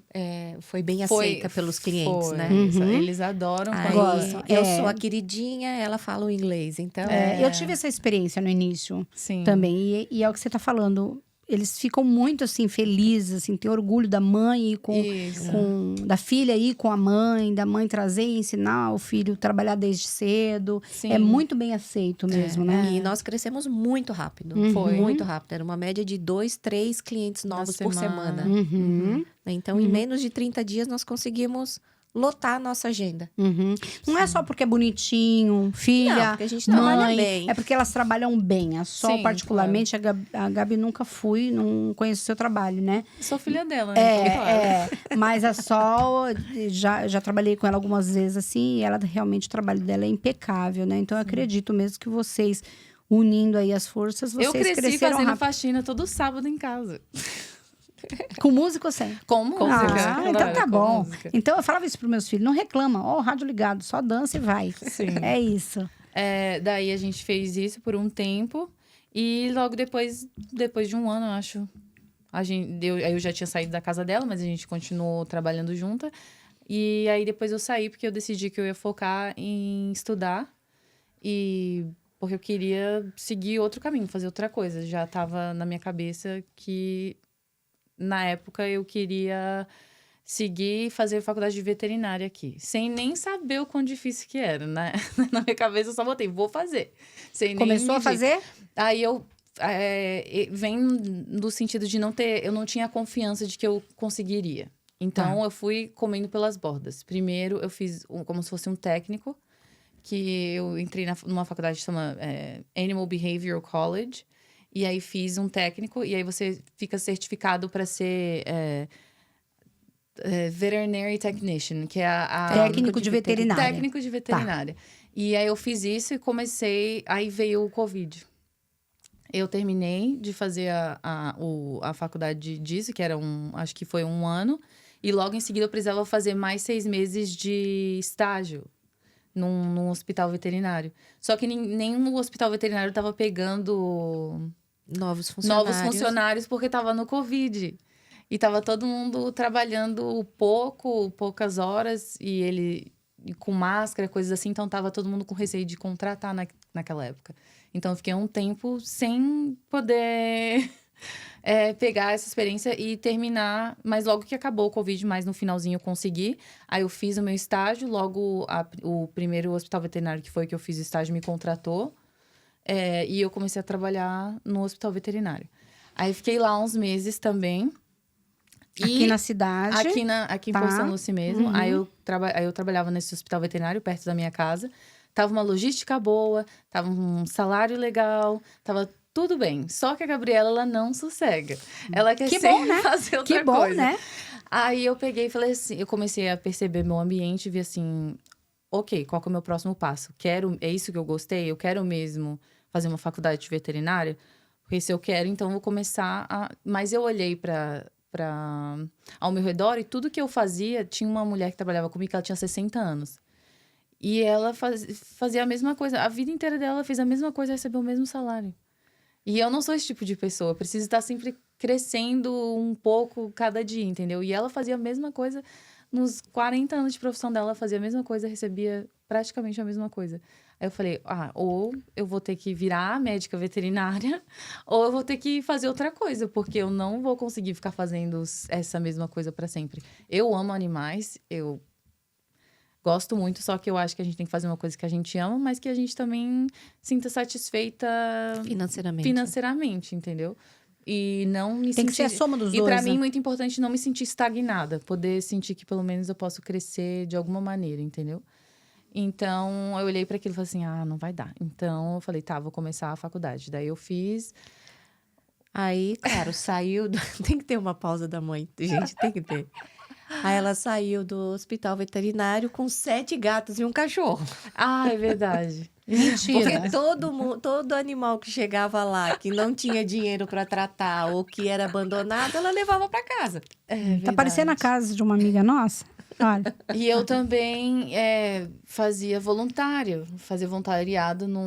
foi bem aceita pelos clientes, né? Eles adoram. Eu sou a queridinha, ela fala o inglês, então... Eu tive essa experiência no início. Sim. Também. E é o que você tá falando. Eles ficam muito, assim, felizes, assim, tem orgulho da mãe da filha ir com a mãe, da mãe trazer e ensinar o filho a trabalhar desde cedo. Sim. É muito bem aceito mesmo, né? E nós crescemos muito rápido. Foi muito rápido. Era uma média de 2, 3 clientes novos por semana. Então, em menos de 30 dias, nós conseguimos lotar a nossa agenda. Não é só porque é bonitinho, filha, não, porque a gente trabalha bem. É porque elas trabalham bem. A Sol, particularmente, a Gabi nunca não conheço o seu trabalho, né? Sou filha dela, né? Mas a Sol, já trabalhei com ela algumas vezes assim, e ela realmente, o trabalho dela é impecável, né? Então, eu acredito mesmo que vocês, unindo aí as forças, vocês cresceram rápido. Eu cresci fazendo faxina todo sábado em casa. Com música ou sem? Com música. Então tá bom. Então eu falava isso pros meus filhos, não reclama, o rádio ligado, só dança e vai. Sim. É isso. Daí a gente fez isso por um tempo e logo depois de 1 ano, eu acho, eu já tinha saído da casa dela, mas a gente continuou trabalhando junta. E aí depois eu saí porque eu decidi que eu ia focar em estudar porque eu queria seguir outro caminho, fazer outra coisa. Já tava na minha cabeça que na época eu queria seguir e fazer faculdade de veterinária aqui. Sem nem saber o quão difícil que era, né? Na minha cabeça eu só botei, vou fazer. Começou a fazer? Aí vem do sentido de eu não tinha confiança de que eu conseguiria. Então eu fui comendo pelas bordas. Primeiro eu fiz como se fosse um técnico, que eu entrei numa faculdade que chama Animal Behavioral College. E aí fiz um técnico, e aí você fica certificado para ser veterinary technician, que é técnico de veterinária. Técnico de veterinária. E aí eu fiz isso e comecei, aí veio o Covid. Eu terminei de fazer a faculdade disso, que era acho que foi 1 ano, e logo em seguida eu precisava fazer mais 6 meses de estágio num hospital veterinário. Só que nenhum hospital veterinário estava pegando novos funcionários porque estava no Covid. E estava todo mundo trabalhando poucas horas, e com máscara, coisas assim. Então, estava todo mundo com receio de contratar naquela época. Então, eu fiquei um tempo sem poder pegar essa experiência e terminar. Mas logo que acabou o Covid, mais no finalzinho eu consegui. Aí eu fiz o meu estágio. Logo, o primeiro hospital veterinário que foi que eu fiz o estágio me contratou. E eu comecei a trabalhar no hospital veterinário. Aí fiquei lá uns meses também. Aqui na cidade? Aqui em Porto São Lucie mesmo. Aí eu trabalhava nesse hospital veterinário, perto da minha casa. Tava uma logística boa, tava um salário legal, tava tudo bem. Só que a Gabriela, ela não sossega. Ela quer sempre fazer outra coisa. Né? Aí eu peguei e falei assim, eu comecei a perceber meu ambiente e vi assim, ok, qual que é o meu próximo passo? É isso que eu gostei? Eu quero mesmo fazer uma faculdade de veterinária? Porque se eu quero, então eu vou começar Mas eu olhei ao meu redor e tudo que eu fazia, tinha uma mulher que trabalhava comigo, que ela tinha 60 anos. E ela fazia a mesma coisa. A vida inteira dela fez a mesma coisa e recebeu o mesmo salário. E eu não sou esse tipo de pessoa. Eu preciso estar sempre crescendo um pouco cada dia, entendeu? E ela fazia a mesma coisa. Nos 40 anos de profissão dela, ela fazia a mesma coisa, recebia praticamente a mesma coisa. Aí eu falei, ou eu vou ter que virar médica veterinária, ou eu vou ter que fazer outra coisa, porque eu não vou conseguir ficar fazendo essa mesma coisa para sempre. Eu amo animais, eu gosto muito, só que eu acho que a gente tem que fazer uma coisa que a gente ama, mas que a gente também sinta satisfeita financeiramente, entendeu? E não me Tem que ser a soma dos dois. E para mim, muito importante não me sentir estagnada. Poder sentir que pelo menos eu posso crescer de alguma maneira, entendeu? Então, eu olhei para aquilo e falei assim, não vai dar. Então, eu falei, tá, vou começar a faculdade. Daí eu fiz. Aí, claro, saiu... Tem que ter uma pausa da mãe, gente, tem que ter. Aí ela saiu do hospital veterinário com 7 gatos e um cachorro. É verdade. Mentira. Porque todo animal que chegava lá, que não tinha dinheiro para tratar ou que era abandonado, ela levava para casa. Tá parecendo a casa de uma amiga nossa. Olha. E eu também fazia voluntariado num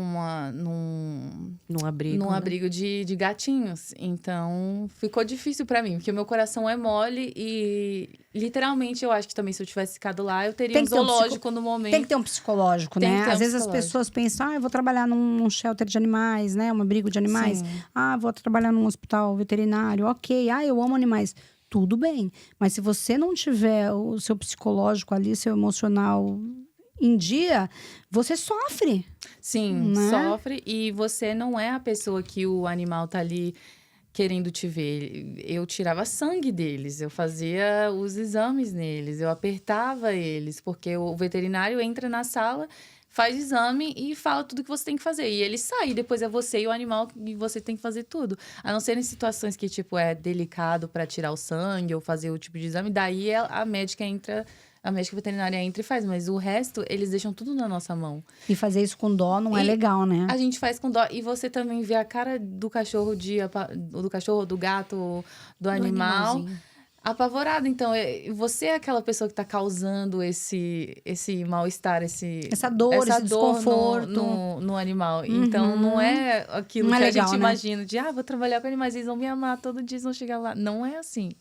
abrigo de gatinhos. Então, ficou difícil para mim, porque o meu coração é mole e, literalmente, eu acho que também se eu tivesse ficado lá, eu teria um zoológico no momento. Tem que ter um psicológico, né? Às vezes as pessoas pensam, eu vou trabalhar num shelter de animais, né? Um abrigo de animais. Sim. Vou trabalhar num hospital veterinário. Ok, eu amo animais. Tudo bem, mas se você não tiver o seu psicológico ali, seu emocional em dia, você sofre. Sim, né? Sofre. E você não é a pessoa que o animal tá ali querendo te ver. Eu tirava sangue deles, eu fazia os exames neles, eu apertava eles, porque o veterinário entra na sala, faz exame e fala tudo que você tem que fazer. E ele sai, depois é você e o animal e você tem que fazer tudo. A não ser em situações que, é delicado para tirar o sangue ou fazer o tipo de exame. Daí a médica veterinária entra e faz. Mas o resto, eles deixam tudo na nossa mão. E fazer isso com dó não é legal, né? A gente faz com dó. E você também vê a cara do cachorro, do gato, do animal... apavorado. Então, você é aquela pessoa que está causando esse mal-estar, essa dor, esse desconforto no animal. Uhum. Então, não é aquilo que a gente imagina de, vou trabalhar com animais, eles vão me amar, todo dia eles vão chegar lá. Não é assim.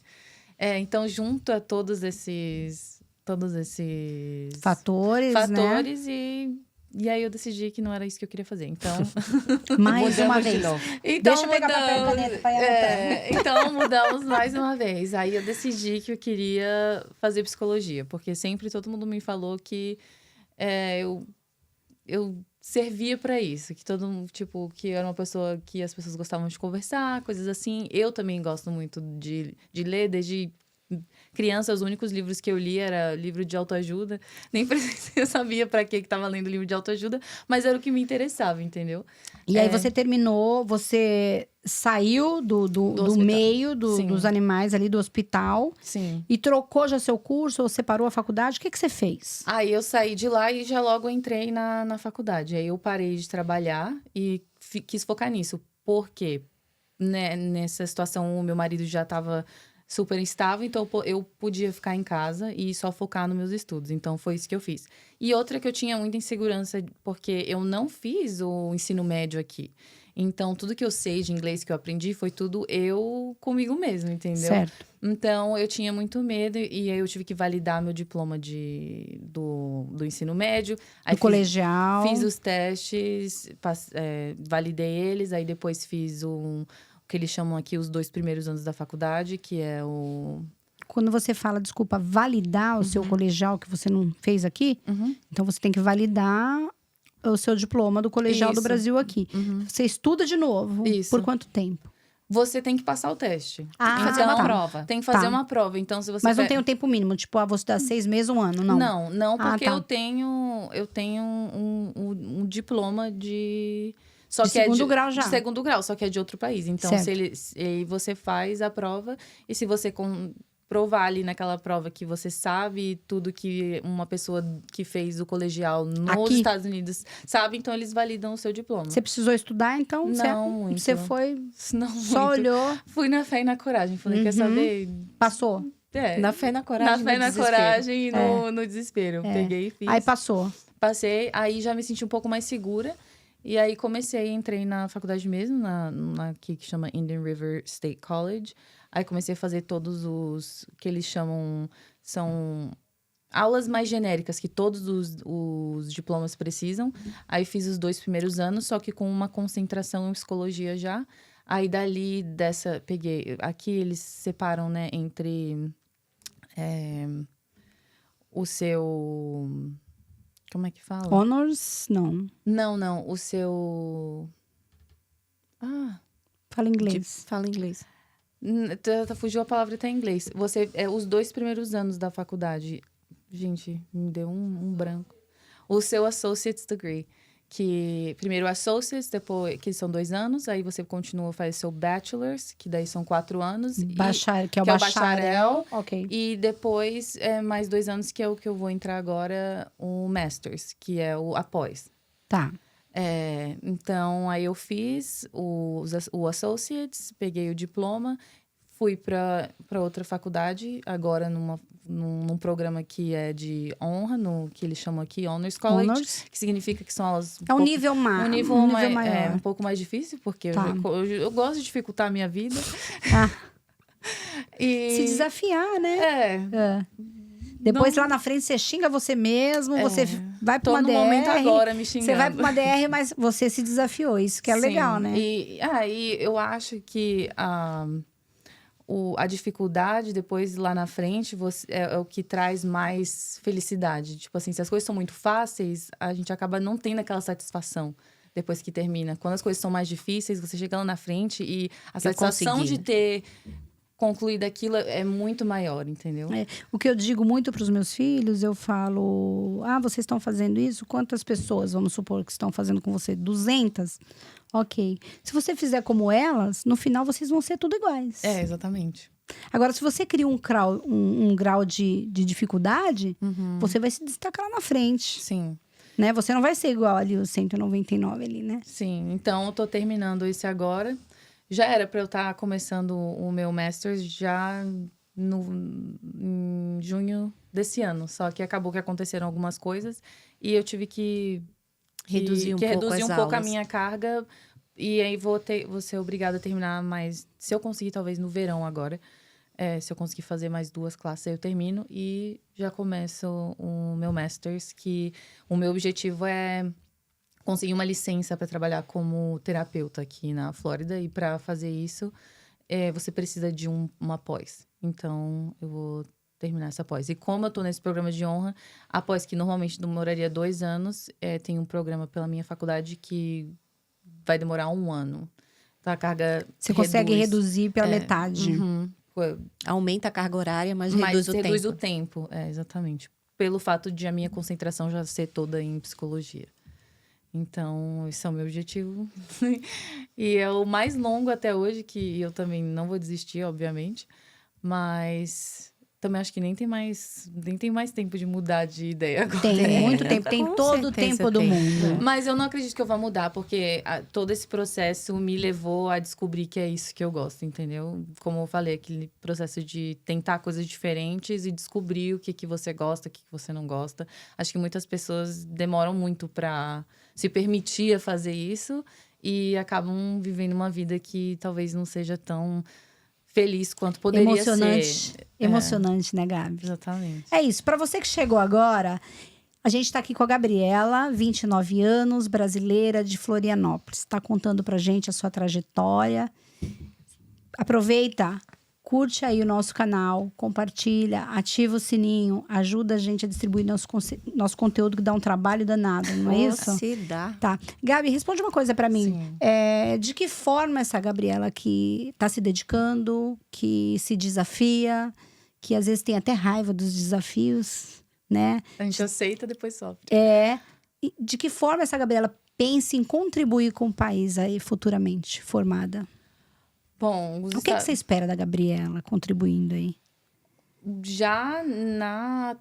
Então, junto a todos esses fatores, né? E aí eu decidi que não era isso que eu queria fazer. Então, mais uma vez. Então, deixa eu pegar papel e caneta pra ir anotar. Então, mudamos mais uma vez. Aí eu decidi que eu queria fazer psicologia. Porque sempre todo mundo me falou que eu servia para isso. Que todo mundo, que eu era uma pessoa que as pessoas gostavam de conversar, coisas assim. Eu também gosto muito de ler, desde... criança, os únicos livros que eu li era livro de autoajuda. Nem eu sabia para que estava lendo livro de autoajuda, mas era o que me interessava, entendeu? E aí você terminou, você saiu do meio dos animais ali do hospital. Sim. E trocou já seu curso ou separou a faculdade? O que você fez? Aí eu saí de lá e já logo entrei na faculdade. Aí eu parei de trabalhar e quis focar nisso. Por quê? Né, nessa situação, o meu marido já estava super instável, então eu podia ficar em casa e só focar nos meus estudos. Então, foi isso que eu fiz. E outra que eu tinha muita insegurança, porque eu não fiz o ensino médio aqui. Então, tudo que eu sei de inglês que eu aprendi foi tudo eu comigo mesmo, entendeu? Certo. Então, eu tinha muito medo e aí eu tive que validar meu diploma do ensino médio. Aí colegial. Fiz os testes, validei eles, aí depois fiz que eles chamam aqui os 2 primeiros anos da faculdade, que é o... Quando você fala, validar o seu colegial que você não fez aqui, então você tem que validar o seu diploma do colegial do Brasil aqui. Você estuda de novo. Isso. Por quanto tempo? Você tem que passar o teste. Tem que fazer uma prova. Tem que fazer uma prova. Então, se você Mas não tem um tempo mínimo, vou estudar 6 meses, 1 ano, não? Não, porque eu tenho um diploma de... Só que segundo grau já. De segundo grau, só que é de outro país. Então, aí você faz a prova e se você provar ali naquela prova que você sabe tudo que uma pessoa que fez o colegial nos Estados Unidos sabe, então eles validam o seu diploma. Você precisou estudar, então? Não muito. Você foi, não só muito. Olhou? Fui na fé e na coragem. Falei, quer saber? Passou? Na fé e na coragem. Na fé e na coragem e no desespero. Peguei e fiz. Aí passou. Passei, aí já me senti um pouco mais segura. E aí entrei na faculdade mesmo, aqui que chama Indian River State College. Aí comecei a fazer todos os que eles chamam, são aulas mais genéricas, que todos os diplomas precisam. Aí fiz os 2 primeiros anos, só que com uma concentração em psicologia já. Aí dali peguei... Aqui eles separam, né, entre o seu... Como é que fala? Honors, não. Não. O seu... Fala inglês. Fala inglês. Fugiu a palavra até em inglês. Os 2 primeiros anos da faculdade. Gente, me deu um branco. O seu Associate's Degree. Que primeiro Associates, depois que são 2 anos. Aí você continua, faz seu Bachelor's, que daí são 4 anos. Que é o bacharel. Ok. E depois, mais 2 anos, que é o que eu vou entrar agora, o Master's, que é o após. Tá. Então, aí eu fiz o Associates, peguei o diploma, fui para outra faculdade, agora num programa que é de honra, que eles chamam aqui Honors College, que significa que são aulas... Um nível maior. Um pouco mais difícil, porque Tá. eu gosto de dificultar a minha vida. Se desafiar, né? Depois, lá na frente, você xinga você mesmo, você vai para uma DR. Tô no momento agora me xingando. Você vai para uma DR, mas você se desafiou. Isso que é legal, né? E eu acho que a dificuldade, depois, lá na frente, é o que traz mais felicidade. Tipo assim, se as coisas são muito fáceis, a gente acaba não tendo aquela satisfação depois que termina. Quando as coisas são mais difíceis, você chega lá na frente e a satisfação de ter... concluído aquilo é muito maior, entendeu? O que eu digo muito para os meus filhos, eu falo... vocês estão fazendo isso? Quantas pessoas, vamos supor, que estão fazendo com você? 200? Ok. Se você fizer como elas, no final vocês vão ser tudo iguais. Exatamente. Agora, se você cria um grau de dificuldade, você vai se destacar lá na frente. Sim. Né? Você não vai ser igual ali os 199 ali, né? Sim. Então, eu tô terminando esse agora. Já era para eu estar começando o meu Master's já em junho desse ano. Só que acabou que aconteceram algumas coisas e eu tive que reduzir um pouco a minha carga. E aí vou ser obrigada a terminar mais... Se eu conseguir, talvez no verão agora. Se eu conseguir fazer mais 2 classes, aí eu termino. E já começo o meu Master's, que o meu objetivo é... consegui uma licença para trabalhar como terapeuta aqui na Flórida. E para fazer isso, você precisa de uma pós. Então, eu vou terminar essa pós. E como eu tô nesse programa de honra, a pós, que normalmente demoraria 2 anos, tem um programa pela minha faculdade que vai demorar 1 ano. Então, a carga você consegue reduzir pela metade. Aumenta a carga horária, mas reduz o tempo. Reduz o tempo, exatamente. Pelo fato de a minha concentração já ser toda em psicologia. Então, esse é o meu objetivo. E é o mais longo até hoje, que eu também não vou desistir, obviamente. Mas também acho que nem tem mais tempo de mudar de ideia agora. Tem muito tempo, tem todo o tempo do mundo. Mas eu não acredito que eu vá mudar, porque todo esse processo me levou a descobrir que é isso que eu gosto, entendeu? Como eu falei, aquele processo de tentar coisas diferentes e descobrir o que você gosta, o que você não gosta. Acho que muitas pessoas demoram muito para se permitir a fazer isso e acabam vivendo uma vida que talvez não seja tão feliz quanto poderia ser. Emocionante, né, Gabi? Exatamente. É isso. Para você que chegou agora, a gente está aqui com a Gabriela, 29 anos, brasileira de Florianópolis. Está contando pra gente a sua trajetória. Aproveita, curte aí o nosso canal, compartilha, ativa o sininho, ajuda a gente a distribuir nosso conteúdo, que dá um trabalho danado, não é isso? Se dá. Tá. Gabi, responde uma coisa pra mim. De que forma essa Gabriela que tá se dedicando, que se desafia, que às vezes tem até raiva dos desafios, né? A gente aceita, depois sofre. De que forma essa Gabriela pensa em contribuir com o país aí futuramente formada? Bom, o que você espera da Gabriela contribuindo aí? Já na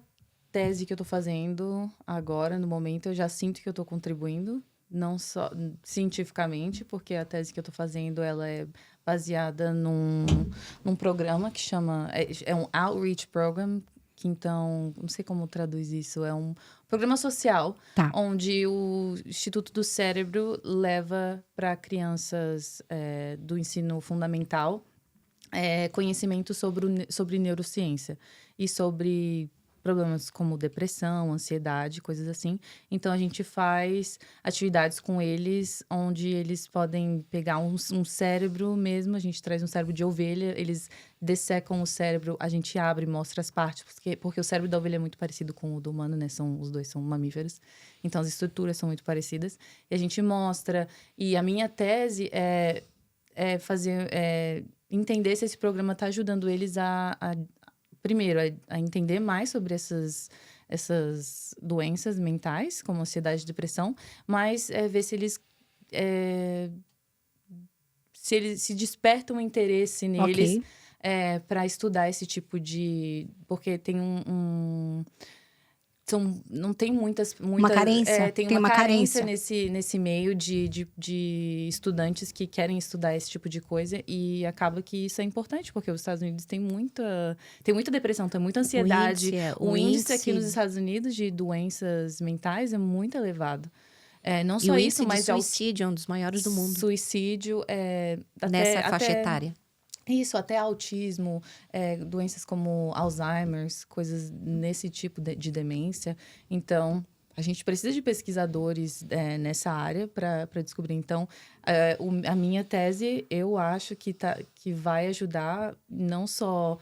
tese que eu tô fazendo agora, no momento, eu já sinto que eu tô contribuindo. Não só cientificamente, porque a tese que eu tô fazendo, ela é baseada num programa que chama... É um Outreach Program, que então... Não sei como traduz isso. É um programa social, onde o Instituto do Cérebro leva para crianças do ensino fundamental conhecimento sobre neurociência e sobre problemas como depressão, ansiedade, coisas assim. Então, a gente faz atividades com eles, onde eles podem pegar um cérebro mesmo. A gente traz um cérebro de ovelha, eles dessecam o cérebro, a gente abre e mostra as partes, porque o cérebro da ovelha é muito parecido com o do humano, né? Os dois são mamíferos. Então, as estruturas são muito parecidas. E a gente mostra. E a minha tese é entender se esse programa está ajudando eles primeiro, a entender mais sobre essas doenças mentais, como ansiedade e depressão, mas ver se eles se despertam um interesse neles para estudar esse tipo de... Porque tem não tem muitas uma carência. Tem uma carência nesse meio de estudantes que querem estudar esse tipo de coisa, e acaba que isso é importante, porque os Estados Unidos tem muita depressão, tem muita ansiedade. O índice aqui nos Estados Unidos de doenças mentais é muito elevado. Não só isso, mas suicídio é um dos maiores do mundo. Suicídio nessa faixa etária. Isso, até autismo, doenças como Alzheimer's, coisas nesse tipo de demência. Então, a gente precisa de pesquisadores nessa área para descobrir. Então, a minha tese, eu acho que vai ajudar não só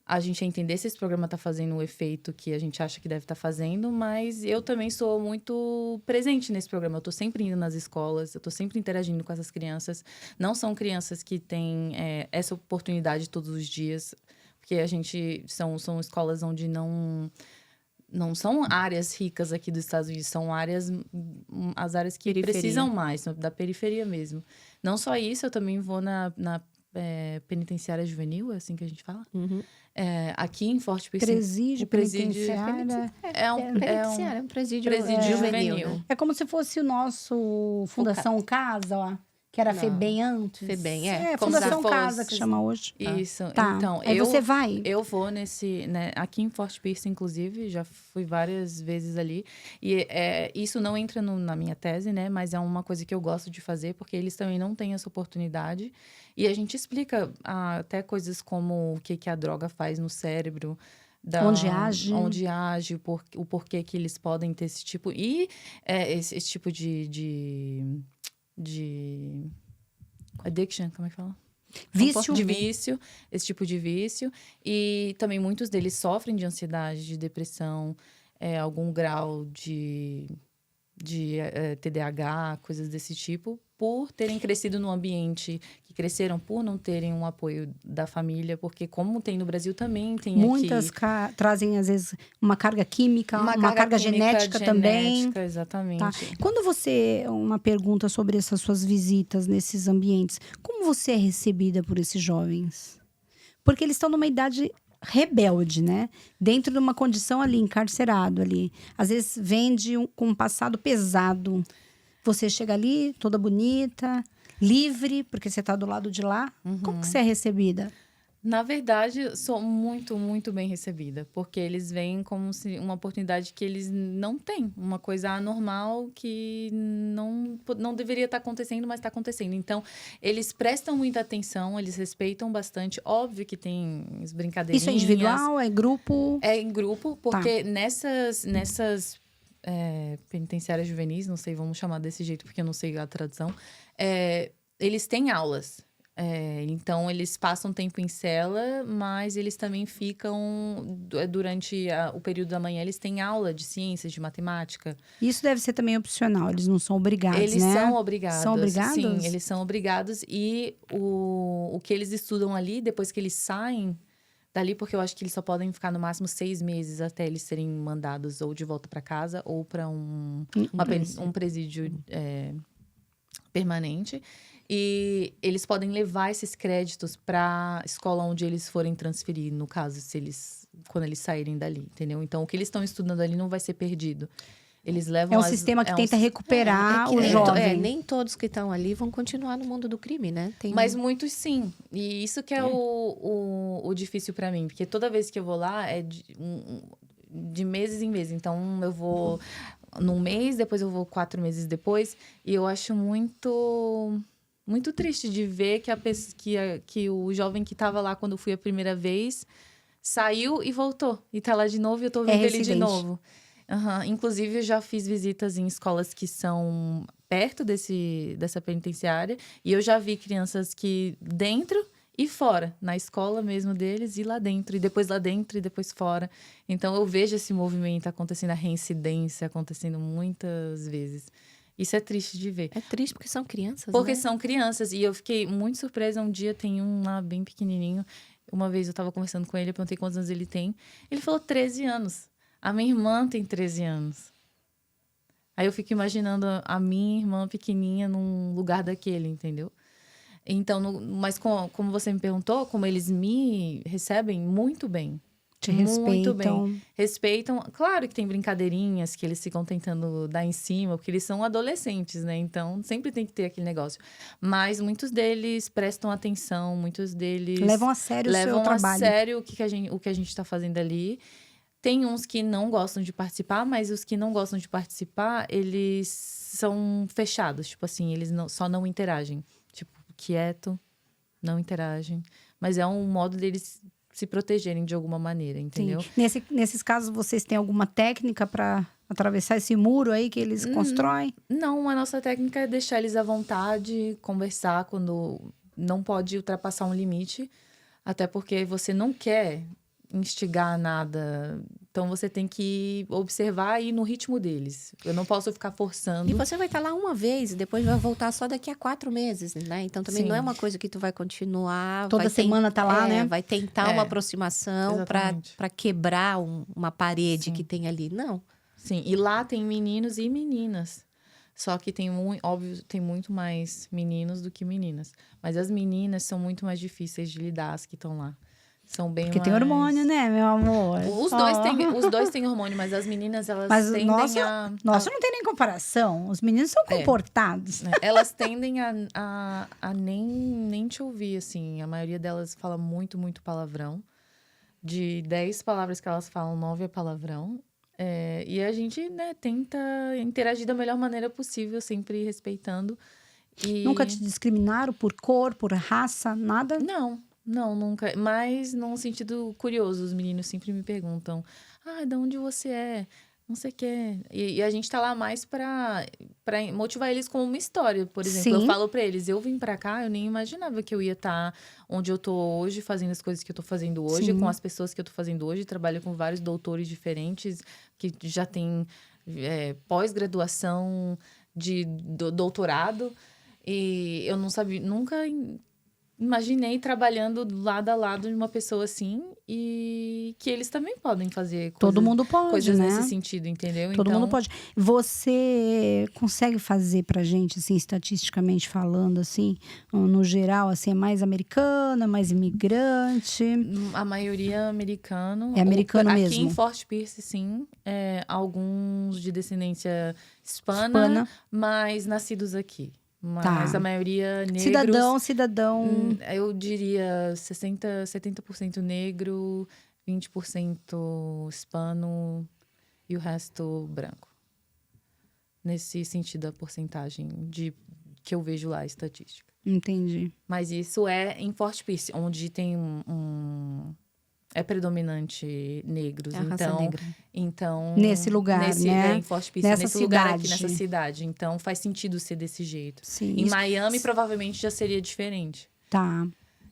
a gente a entender se esse programa está fazendo o efeito que a gente acha que deve estar fazendo, mas eu também sou muito presente nesse programa. Eu estou sempre indo nas escolas, eu estou sempre interagindo com essas crianças. Não são crianças que têm essa oportunidade todos os dias, porque a gente são escolas onde não são áreas ricas aqui dos Estados Unidos, são as áreas que precisam mais, da periferia mesmo. Não só isso, eu também vou na penitenciária juvenil, é assim que a gente fala? Uhum. Aqui em Fort Pierce. Presídio penitenciária. É um presídio juvenil. É como se fosse o nosso Fundação Casa, ó. Que era FEBEM antes. FEBEM, Fundação Casa, que chama hoje. Isso. Tá. Então, aí você vai? Eu vou aqui em Fort Pierce, inclusive, já fui várias vezes ali. E isso não entra na minha tese, né? Mas é uma coisa que eu gosto de fazer, porque eles também não têm essa oportunidade. E a gente explica até coisas como o que a droga faz no cérebro. Onde age, o porquê que eles podem ter esse tipo... E esse tipo de addiction, como é que fala? Vício. De vício, esse tipo de vício. E também muitos deles sofrem de ansiedade, de depressão, algum grau de TDAH, coisas desse tipo, por terem crescido num ambiente que cresceram por não terem um apoio da família, porque como tem no Brasil também tem muitas aqui... trazem, às vezes, uma carga química, uma carga genética também. Exatamente. Tá. Quando uma pergunta sobre essas suas visitas nesses ambientes, como você é recebida por esses jovens? Porque eles estão numa idade rebelde, né? Dentro de uma condição ali, encarcerado ali. Às vezes com um passado pesado. Você chega ali, toda bonita, livre, porque você está do lado de lá. Uhum. Como que você é recebida? Na verdade, sou muito, muito bem recebida. Porque eles veem como uma oportunidade que eles não têm. Uma coisa anormal que não deveria estar acontecendo, mas está acontecendo. Então, eles prestam muita atenção, eles respeitam bastante. Óbvio que tem as brincadeirinhas. Isso é individual? É grupo? É em grupo, porque nessas penitenciárias juvenis, não sei, vamos chamar desse jeito, porque eu não sei a tradução, eles têm aulas. Então, eles passam tempo em cela, mas eles também ficam, durante o período da manhã, eles têm aula de ciências, de matemática. Isso deve ser também opcional, eles não são obrigados, eles né? São obrigados. São obrigados? Sim, eles são obrigados. E o que eles estudam ali, depois que eles saem dali, porque eu acho que eles só podem ficar no máximo 6 meses até eles serem mandados ou de volta para casa ou para um presídio permanente. E eles podem levar esses créditos para a escola onde eles forem transferir, no caso, quando eles saírem dali, entendeu? Então, o que eles estão estudando ali não vai ser perdido. Eles levam sistema que tenta recuperar o jovem. Nem todos que estão ali vão continuar no mundo do crime, né? Mas muitos sim. E isso que é o difícil para mim. Porque toda vez que eu vou lá, é de meses em meses. Então, eu vou num mês, depois eu vou 4 meses depois. E eu acho muito triste de ver que o jovem que estava lá quando eu fui a primeira vez saiu e voltou. E tá lá de novo e eu tô vendo ele de novo. Inclusive, eu já fiz visitas em escolas que são perto dessa penitenciária. E eu já vi crianças que dentro e fora. Na escola mesmo deles e lá dentro. E depois lá dentro e depois fora. Então, eu vejo esse movimento acontecendo, a reincidência acontecendo muitas vezes. Isso é triste de ver. É triste porque são crianças, Porque né? são crianças. E eu fiquei muito surpresa. Um dia tem um lá bem pequenininho. Uma vez eu tava conversando com ele, eu perguntei quantos anos ele tem. Ele falou 13 anos. A minha irmã tem 13 anos. Aí eu fico imaginando a minha irmã pequenininha num lugar daquele, entendeu? Então, mas como você me perguntou, como eles me recebem muito bem. Te muito respeitam. bem. Respeitam. Claro que tem brincadeirinhas que eles ficam tentando dar em cima, porque eles são adolescentes, né? Então, sempre tem que ter aquele negócio. Mas muitos deles prestam atenção, muitos deles... Levam a sério o seu trabalho. Levam a sério o que a gente está fazendo ali. Tem uns que não gostam de participar, mas os que não gostam de participar, eles são fechados. Tipo assim, eles só não interagem. Tipo, quieto, não interagem. Mas é um modo deles se protegerem de alguma maneira, entendeu? Sim. Nesses casos, vocês têm alguma técnica para atravessar esse muro aí que eles constroem? Não, a nossa técnica é deixar eles à vontade, conversar quando não pode ultrapassar um limite. Até porque você não quer instigar nada. Então, você tem que observar e ir no ritmo deles. Eu não posso ficar forçando. E você vai estar lá uma vez e depois vai voltar só daqui a 4 meses, né? Então, também Sim. não é uma coisa que tu vai continuar. Toda semana tá lá, né? Vai tentar uma aproximação para quebrar uma parede que tem ali. Não. Sim, e lá tem meninos e meninas. Só que óbvio, tem muito mais meninos do que meninas. Mas as meninas são muito mais difíceis de lidar, as que estão lá. São bem Porque mais... tem hormônio, né, meu amor? Os dois têm hormônio, mas as meninas, elas tendem Nossa, não tem nem comparação. Os meninos são comportados. Elas tendem a nem te ouvir, assim. A maioria delas fala muito, muito palavrão. De 10 palavras que elas falam, 9 é palavrão. E a gente, né, tenta interagir da melhor maneira possível, sempre respeitando. Nunca te discriminaram por cor, por raça, nada? Não, nunca. Mas num sentido curioso, os meninos sempre me perguntam: de onde você é? Não sei o quê. E a gente tá lá mais pra motivar eles com uma história. Por exemplo, eu falo pra eles, eu vim pra cá, eu nem imaginava que eu ia estar onde eu tô hoje, fazendo as coisas que eu tô fazendo hoje, com as pessoas que eu tô fazendo hoje. Trabalho com vários doutores diferentes, que já têm pós-graduação de doutorado. E eu não sabia, nunca imaginei trabalhando lado a lado de uma pessoa assim, e que eles também podem fazer coisas, todo mundo pode, coisas né? nesse sentido, entendeu? Todo mundo pode. Você consegue fazer pra gente, assim, estatisticamente falando, assim, no geral, assim, é mais americana, mais imigrante? A maioria é americano. É americano mesmo? Aqui em Fort Pierce, sim. Alguns de descendência hispana, mas nascidos aqui. Mas a maioria negros... Cidadão. Eu diria 70% negro, 20% hispano e o resto branco. Nesse sentido, a porcentagem que eu vejo lá, a estatística. Entendi. Mas isso é em Fort Pierce, onde tem é predominante negros. É a raça negra. Então, nesse lugar, né? Em Fort Pierce, nesse lugar aqui, nessa cidade. Então, faz sentido ser desse jeito. Sim, em Miami, provavelmente, já seria diferente. Tá.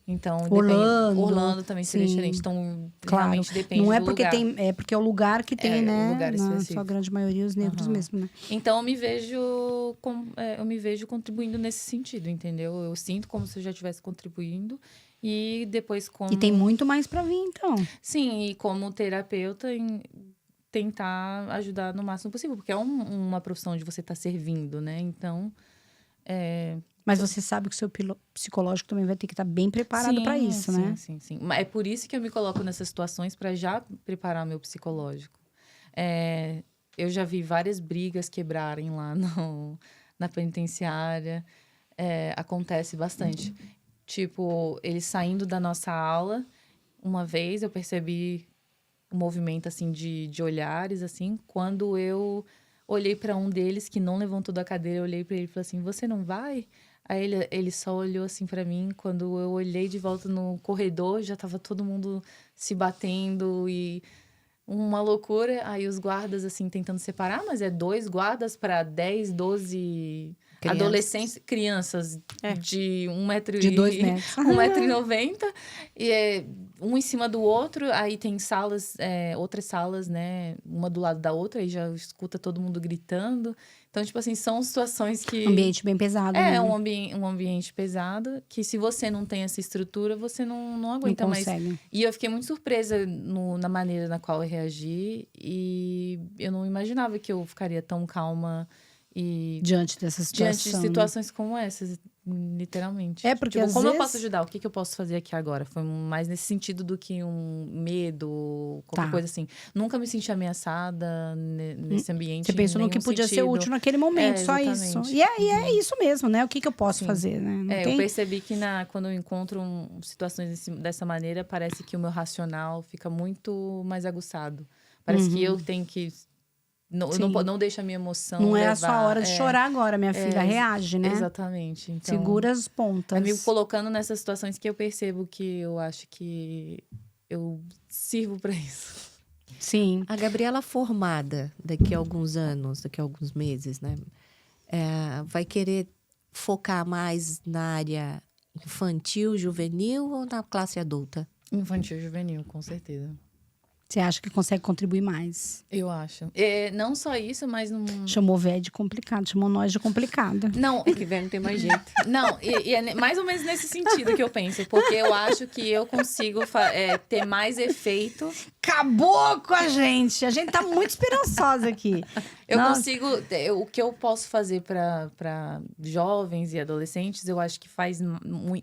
Então, Orlando também seria diferente. Então, claro, realmente depende não é do porque lugar. é porque é o lugar que tem, né? O lugar Na específico. sua grande maioria, os negros mesmo, né? Então, eu me vejo contribuindo nesse sentido, entendeu? Eu sinto como se eu já estivesse contribuindo. E depois como... E tem muito mais pra vir, então. Sim, e como terapeuta, tentar ajudar no máximo possível. Porque é uma profissão de você estar servindo, né? Então... Mas você sabe que o seu psicológico também vai ter que estar bem preparado para isso, né? Sim. É por isso que eu me coloco nessas situações, para já preparar meu psicológico. Eu já vi várias brigas quebrarem lá na penitenciária. Acontece bastante. Tipo, eles saindo da nossa aula, uma vez eu percebi um movimento, assim, de olhares, assim. Quando eu olhei para um deles, que não levantou da cadeira, eu olhei para ele e falei assim, você não vai? Aí ele só olhou assim pra mim. Quando eu olhei de volta no corredor, já tava todo mundo se batendo e uma loucura. Aí os guardas, assim, tentando separar, mas é 2 guardas para 10, 12 adolescentes, crianças de 1 metro de 2 metros. 1,90 m. E é um em cima do outro. Aí tem salas, outras salas, né? Uma do lado da outra. Aí já escuta todo mundo gritando. Então, tipo assim, são situações que... Ambiente bem pesado, né? É um ambiente pesado, que se você não tem essa estrutura, você não aguenta mais. E eu fiquei muito surpresa na maneira na qual eu reagi. E eu não imaginava que eu ficaria tão calma diante dessa situação. Diante de situações como essas, literalmente. É, porque tipo, às como vezes... eu posso ajudar? O que eu posso fazer aqui agora? Foi mais nesse sentido do que um medo, qualquer coisa assim. Nunca me senti ameaçada nesse ambiente. Você pensou no que podia ser útil naquele momento, só isso. E é isso mesmo, né? O que eu posso fazer, né? Eu percebi que quando eu encontro situações dessa maneira, parece que o meu racional fica muito mais aguçado. Parece que eu tenho que... Não deixa a minha emoção Não levar. É a sua hora de chorar agora, minha filha. Reage, né? Exatamente. Então, segura as pontas. É me colocando nessas situações que eu percebo que eu acho que eu sirvo para isso. Sim. A Gabriela formada daqui a alguns anos, daqui a alguns meses, né? Vai querer focar mais na área infantil, juvenil ou na classe adulta? Infantil, juvenil, com certeza. Você acha que consegue contribuir mais? Eu acho. Não só isso, mas... Chamou véia de complicado, chamou nós de complicada. Não, que velho não tem mais jeito. Não, e é mais ou menos nesse sentido que eu penso. Porque eu acho que eu consigo ter mais efeito. Acabou com a gente! A gente tá muito esperançosa aqui. Consigo... O que eu posso fazer para jovens e adolescentes, eu acho que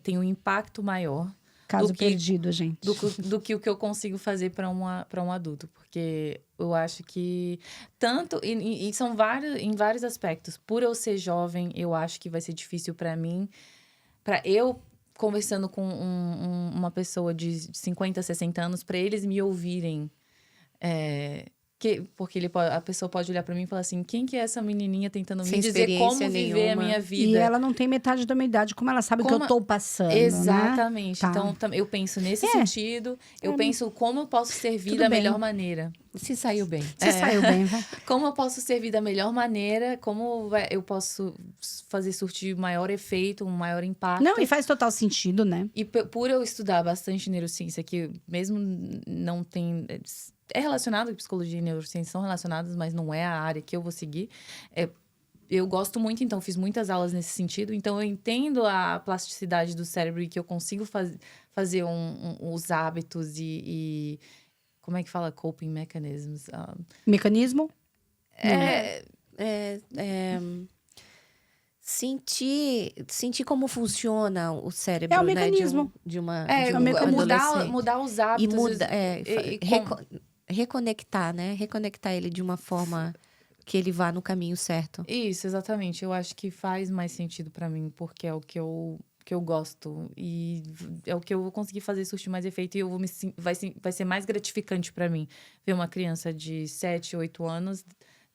tem um impacto maior. Caso perdido, gente. Do que o que eu consigo fazer para um adulto. Porque eu acho que tanto... E são em vários aspectos. Por eu ser jovem, eu acho que vai ser difícil para mim. Para eu, conversando com uma pessoa de 50, 60 anos, para eles me ouvirem... Porque a pessoa pode olhar para mim e falar assim, quem que é essa menininha tentando me dizer como viver a minha vida? E ela não tem metade da minha idade, como ela sabe o que eu tô passando, Exatamente. Né? Então, eu penso nesse sentido. Eu penso como eu posso servir da melhor maneira. Se saiu bem. Saiu bem, vai. Como eu posso servir da melhor maneira, como eu posso fazer surtir maior efeito, um maior impacto. Não, e faz total sentido, né? E por eu estudar bastante neurociência, que mesmo não tem... É relacionado, psicologia e neurociência são relacionadas, mas não é a área que eu vou seguir. Eu gosto muito, então fiz muitas aulas nesse sentido. Então eu entendo a plasticidade do cérebro e que eu consigo fazer os hábitos e como é que fala? Coping mechanisms. Mecanismo? Sentir como funciona o cérebro, o mecanismo. Né? De uma mudar os hábitos. Reconectar, né? Reconectar ele de uma forma que ele vá no caminho certo. Isso, exatamente. Eu acho que faz mais sentido para mim, porque é o que eu gosto. E é o que eu vou conseguir fazer surtir mais efeito. E vai ser mais gratificante para mim ver uma criança de 7, 8 anos...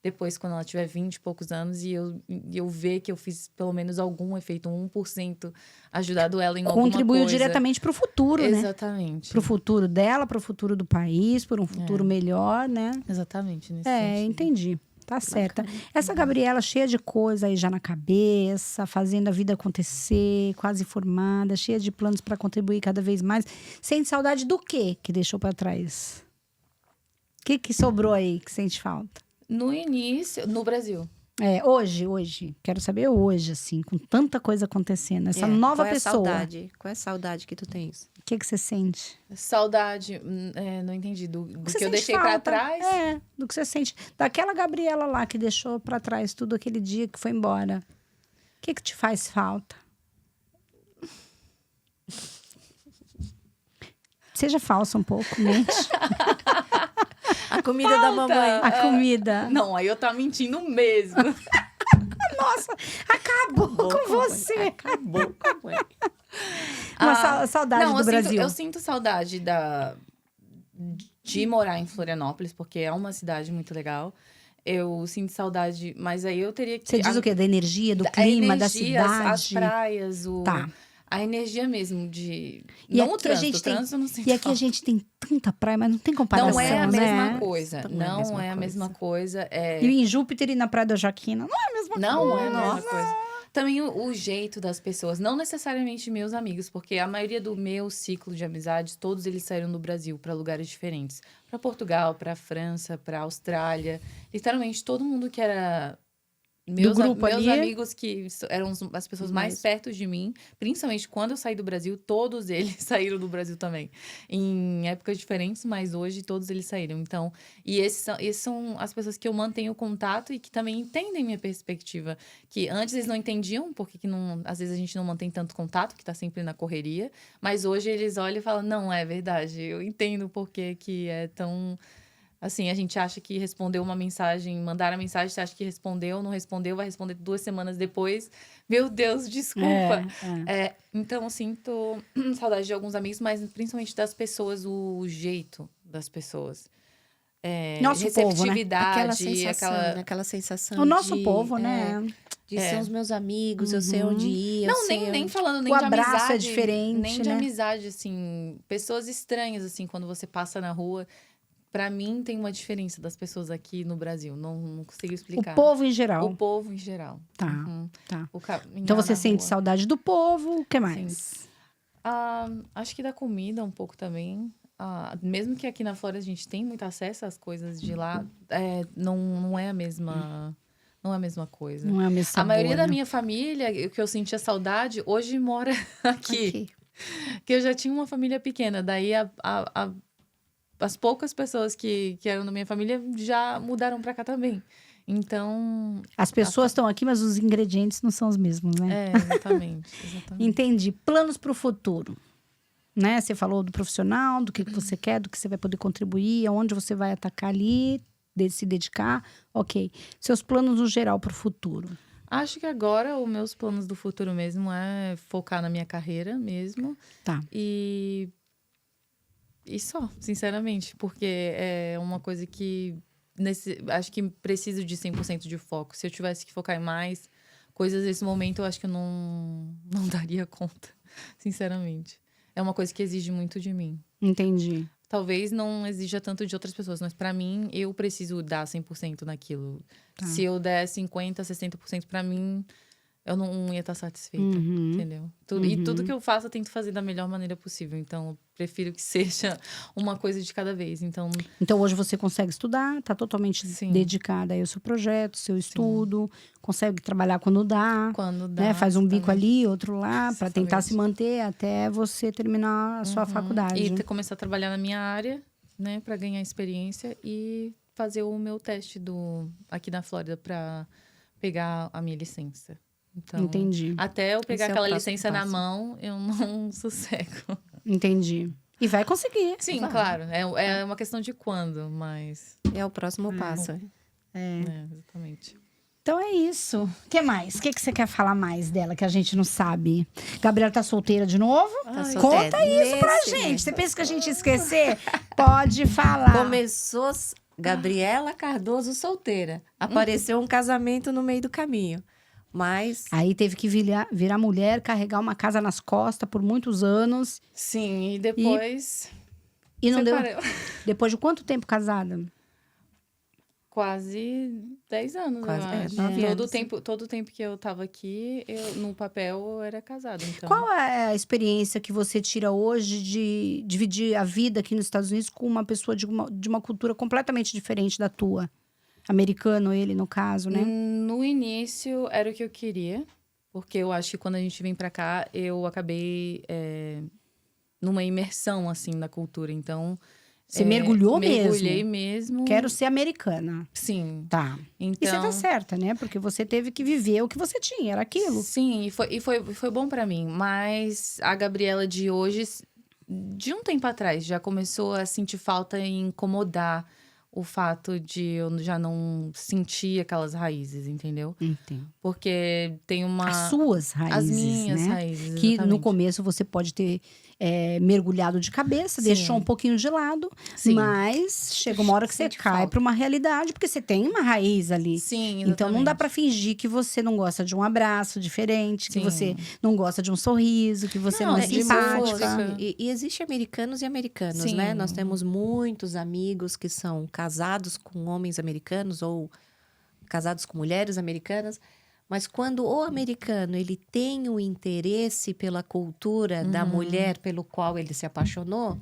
Depois, quando ela tiver 20 e poucos anos, e eu ver que eu fiz pelo menos algum efeito, 1%, ajudado ela em alguma coisa. Contribuiu diretamente para o futuro, né? Exatamente. Para o futuro dela, para o futuro do país, para um futuro melhor, né? Exatamente. Nesse sentido. Entendi. Tá certa. Essa Gabriela cheia de coisa aí já na cabeça, fazendo a vida acontecer, quase formada, cheia de planos para contribuir cada vez mais. Sente saudade do quê que deixou para trás? O que sobrou aí que sente falta? No início, no Brasil. Hoje. Quero saber hoje, assim, com tanta coisa acontecendo. Essa nova pessoa. Qual é a saudade que tu tens? O que você sente? Saudade, não entendi. Do que eu deixei pra trás? Do que você sente. Daquela Gabriela lá que deixou pra trás tudo aquele dia que foi embora. O que te faz falta? Seja falsa um pouco, mente. A comida da mamãe. A comida. Não, aí eu tá mentindo mesmo. Nossa, acabou com você. Acabou com ele. Uma saudade do Brasil. Eu sinto saudade de morar em Florianópolis, porque é uma cidade muito legal. eu sinto saudade, mas aí eu teria que... Você diz o quê? Da energia, do clima, da cidade? As praias, Tá. A energia mesmo de... E não o aqui a gente trânsito, tem, não sinto e aqui falta. a gente tem tanta praia, mas não tem comparação, Não é a né? mesma coisa. Não é a mesma coisa. E em Júpiter e na Praia da Joaquina, não é a mesma coisa. Não é a mesma coisa. Também o jeito das pessoas, não necessariamente meus amigos, porque a maioria do meu ciclo de amizades, todos eles saíram do Brasil para lugares diferentes. Para Portugal, para França, para Austrália. Literalmente, todo mundo que era... Meus amigos que eram as pessoas mais perto de mim, principalmente quando eu saí do Brasil, todos eles saíram do Brasil também. Em épocas diferentes, mas hoje todos eles saíram. Então, esses são as pessoas que eu mantenho contato e que também entendem minha perspectiva. Que antes eles não entendiam, porque às vezes a gente não mantém tanto contato, que tá sempre na correria. Mas hoje eles olham e falam, não, é verdade, eu entendo por que é tão... Assim, a gente acha que respondeu uma mensagem, mandaram a mensagem, você acha que respondeu, não respondeu, vai responder 2 semanas depois. Meu Deus, desculpa. Então, eu sinto saudade de alguns amigos, mas principalmente das pessoas, o jeito das pessoas. Nosso receptividade, povo, né? Aquela sensação o nosso povo, né? De ser os meus amigos, eu sei onde ir. Não, nem falando nem o de amizade. abraço é diferente, nem de né? amizade, assim. Pessoas estranhas, assim, quando você passa na rua. Pra mim, tem uma diferença das pessoas aqui no Brasil. Não consigo explicar. O povo em geral. O povo em geral. Tá, tá. Caminhar Então você na sente rua. saudade do povo, o que mais? Acho que da comida um pouco também. Mesmo que aqui na Flórida a gente tem muito acesso às coisas de lá, não é a mesma... Não é a mesma coisa. Não é a mesma sabor, A maioria da né? minha família, que eu sentia saudade, hoje mora aqui. Que eu já tinha uma família pequena. Daí as poucas pessoas que eram da minha família já mudaram pra cá também. Então... As pessoas estão aqui, mas os ingredientes não são os mesmos, né? Exatamente. Entendi. Planos para o futuro. Né? Você falou do profissional, do que você quer, do que você vai poder contribuir, aonde você vai atacar ali, se dedicar. Ok. Seus planos no geral para o futuro. Acho que agora os meus planos do futuro mesmo é focar na minha carreira mesmo. Tá. E só, sinceramente, porque é uma coisa que acho que preciso de 100% de foco. Se eu tivesse que focar em mais coisas nesse momento, eu acho que eu não daria conta, sinceramente. É uma coisa que exige muito de mim. Entendi. Talvez não exija tanto de outras pessoas, mas pra mim, eu preciso dar 100% naquilo. Tá. Se eu der 50%, 60% pra mim, eu não ia estar satisfeita, entendeu? E tudo que eu faço, eu tento fazer da melhor maneira possível. Então, eu prefiro que seja uma coisa de cada vez. Então hoje você consegue estudar, tá totalmente dedicada aí ao seu projeto, seu estudo, consegue trabalhar quando dá. Quando dá. Né? Faz um bico ali, outro lá, para tentar se manter até você terminar a sua faculdade. E começar a trabalhar na minha área, né? Para ganhar experiência e fazer o meu teste aqui na Flórida para pegar a minha licença. Então, entendi. Até eu pegar aquela licença na mão, eu não sossego. Entendi. E vai conseguir. Sim, claro. É uma questão de quando, mas... É o próximo passo. Exatamente. Então é isso. O que mais? O que você quer falar mais dela que a gente não sabe? Gabriela tá solteira de novo? Conta isso pra gente. Você pensa que a gente ia esquecer? Pode falar. Começou Gabriela Cardoso solteira. Apareceu um casamento no meio do caminho. Mas... Aí teve que virar mulher, carregar uma casa nas costas por muitos anos. Sim, e depois... E não deu... Depois de quanto tempo casada? Quase 10 anos, Quase, eu acho. 9 anos. Todo o tempo que eu tava aqui, no papel, eu era casada. Então... Qual é a experiência que você tira hoje de dividir a vida aqui nos Estados Unidos com uma pessoa de uma cultura completamente diferente da tua? Americano, ele, no caso, né? No início, era o que eu queria. Porque eu acho que quando a gente vem pra cá, eu acabei numa imersão, assim, na cultura. Então... Você mergulhou mesmo? Mergulhei mesmo. Quero ser americana. Sim. Tá. Então... E você tá certa, né? Porque você teve que viver o que você tinha, era aquilo. Sim, e foi bom pra mim. Mas a Gabriela de hoje, de um tempo atrás, já começou a sentir falta em incomodar o fato de eu já não sentir aquelas raízes, entendeu? Entendo. Porque tem uma... As suas raízes, As minhas né? raízes, Que exatamente. no começo você pode ter mergulhado de cabeça, Sim. deixou um pouquinho de lado, Sim. mas chega uma hora que você Sente cai falta. para uma realidade, porque você tem uma raiz ali. Sim, Então não dá exatamente. para fingir que você não gosta de um abraço diferente, que Sim. você não gosta de um sorriso, que você não é isso simpática. E existe americanos e americanos, Sim. né? Nós temos muitos amigos que são casados com homens americanos ou casados com mulheres americanas. Mas quando o americano ele tem o interesse pela cultura da mulher pelo qual ele se apaixonou,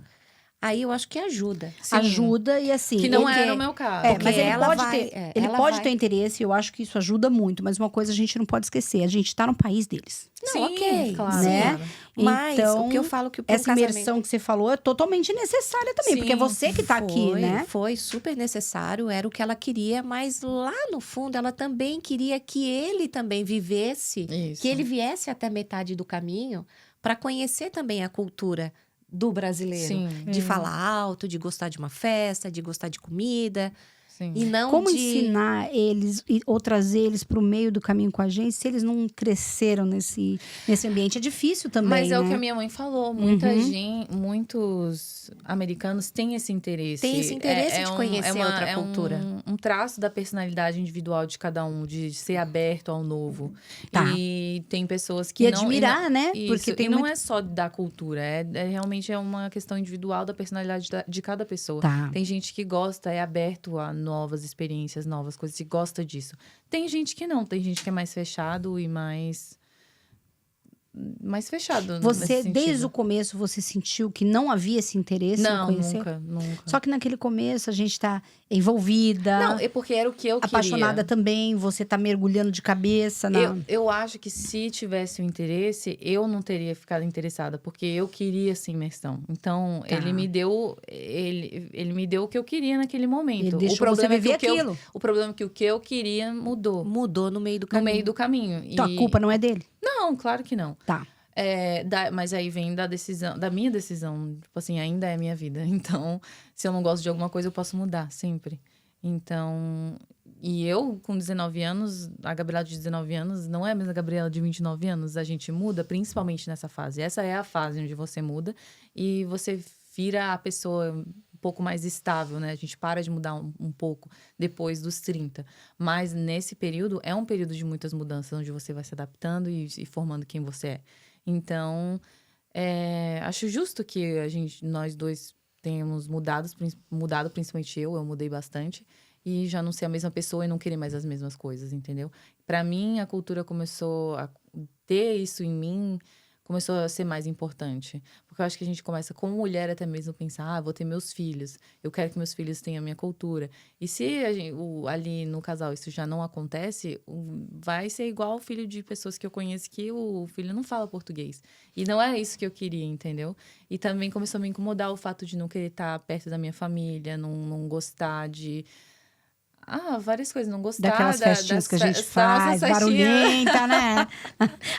aí eu acho que ajuda. Sim. Ajuda e assim. Que não porque- era o meu caso. mas ele ela pode vai- ter, é, ele ela pode vai- ter interesse, eu acho que isso ajuda muito. Mas uma coisa a gente não pode esquecer: a gente tá no país deles. Sim, ok, claro. né? claro. Mas Então, o que eu falo que pro Essa imersão que você falou é totalmente necessária também, Sim, porque é você que tá aqui, né? Foi super necessário, era o que ela queria, mas lá no fundo ela também queria que ele também vivesse, Isso. que ele viesse até metade do caminho para conhecer também a cultura do brasileiro. Sim. De falar alto, de gostar de uma festa, de gostar de comida. Sim. E não Como de... ensinar eles ou trazer eles para o meio do caminho com a gente se eles não cresceram nesse ambiente? É difícil também, Mas é né? o que a minha mãe falou. Muitos americanos têm esse interesse. Tem esse interesse de conhecer outra cultura. Um traço da personalidade individual de cada um, de ser aberto ao novo. Tá. E tem pessoas que E não... admirar, né? Isso, Porque tem e não muito... é só da cultura. Realmente é uma questão individual da personalidade de cada pessoa. Tá. Tem gente que gosta, é aberto a novas experiências, novas coisas, e gosta disso. Tem gente que não, tem gente que é mais fechado e mais fechado. Você, nesse desde sentido. o começo, você sentiu que não havia esse interesse em Não, conhecer? nunca. Só que naquele começo a gente tá envolvida, Não, é porque era o que eu apaixonada queria. também, você tá mergulhando de cabeça na... Eu acho que se tivesse o interesse, eu não teria ficado interessada, porque eu queria essa imersão. Então, Tá. ele me deu o que eu queria naquele momento. Ele deixou você é que viver o que eu- aquilo. o problema é que o que eu queria mudou Mudou no meio do no caminho. meio do caminho. Então a culpa não é dele? Não, claro que não. Tá. Mas aí vem da minha decisão. Tipo assim, ainda é minha vida. Então, se eu não gosto de alguma coisa, eu posso mudar sempre. Então, e eu com 19 anos, a Gabriela de 19 anos não é a mesma Gabriela de 29 anos. A gente muda, principalmente nessa fase. Essa é a fase onde você muda e você vira a pessoa um pouco mais estável, né? A gente para de mudar um pouco depois dos 30. Mas nesse período, é um período de muitas mudanças, onde você vai se adaptando e formando quem você é. Então, acho justo que nós dois tenhamos mudado, principalmente eu mudei bastante. E já não ser a mesma pessoa e não querer mais as mesmas coisas, entendeu? Pra mim, a cultura começou a ter isso em mim, começou a ser mais importante. Porque eu acho que a gente começa, como mulher, até mesmo pensar, vou ter meus filhos, eu quero que meus filhos tenham a minha cultura. E se ali no casal isso já não acontece, vai ser igual o filho de pessoas que eu conheço que o filho não fala português. E não é isso que eu queria, entendeu? E também começou a me incomodar o fato de não querer estar perto da minha família, não gostar de... várias coisas. Não gostar Daquelas festinhas que a gente nossas faz, festinhas. barulhenta, né?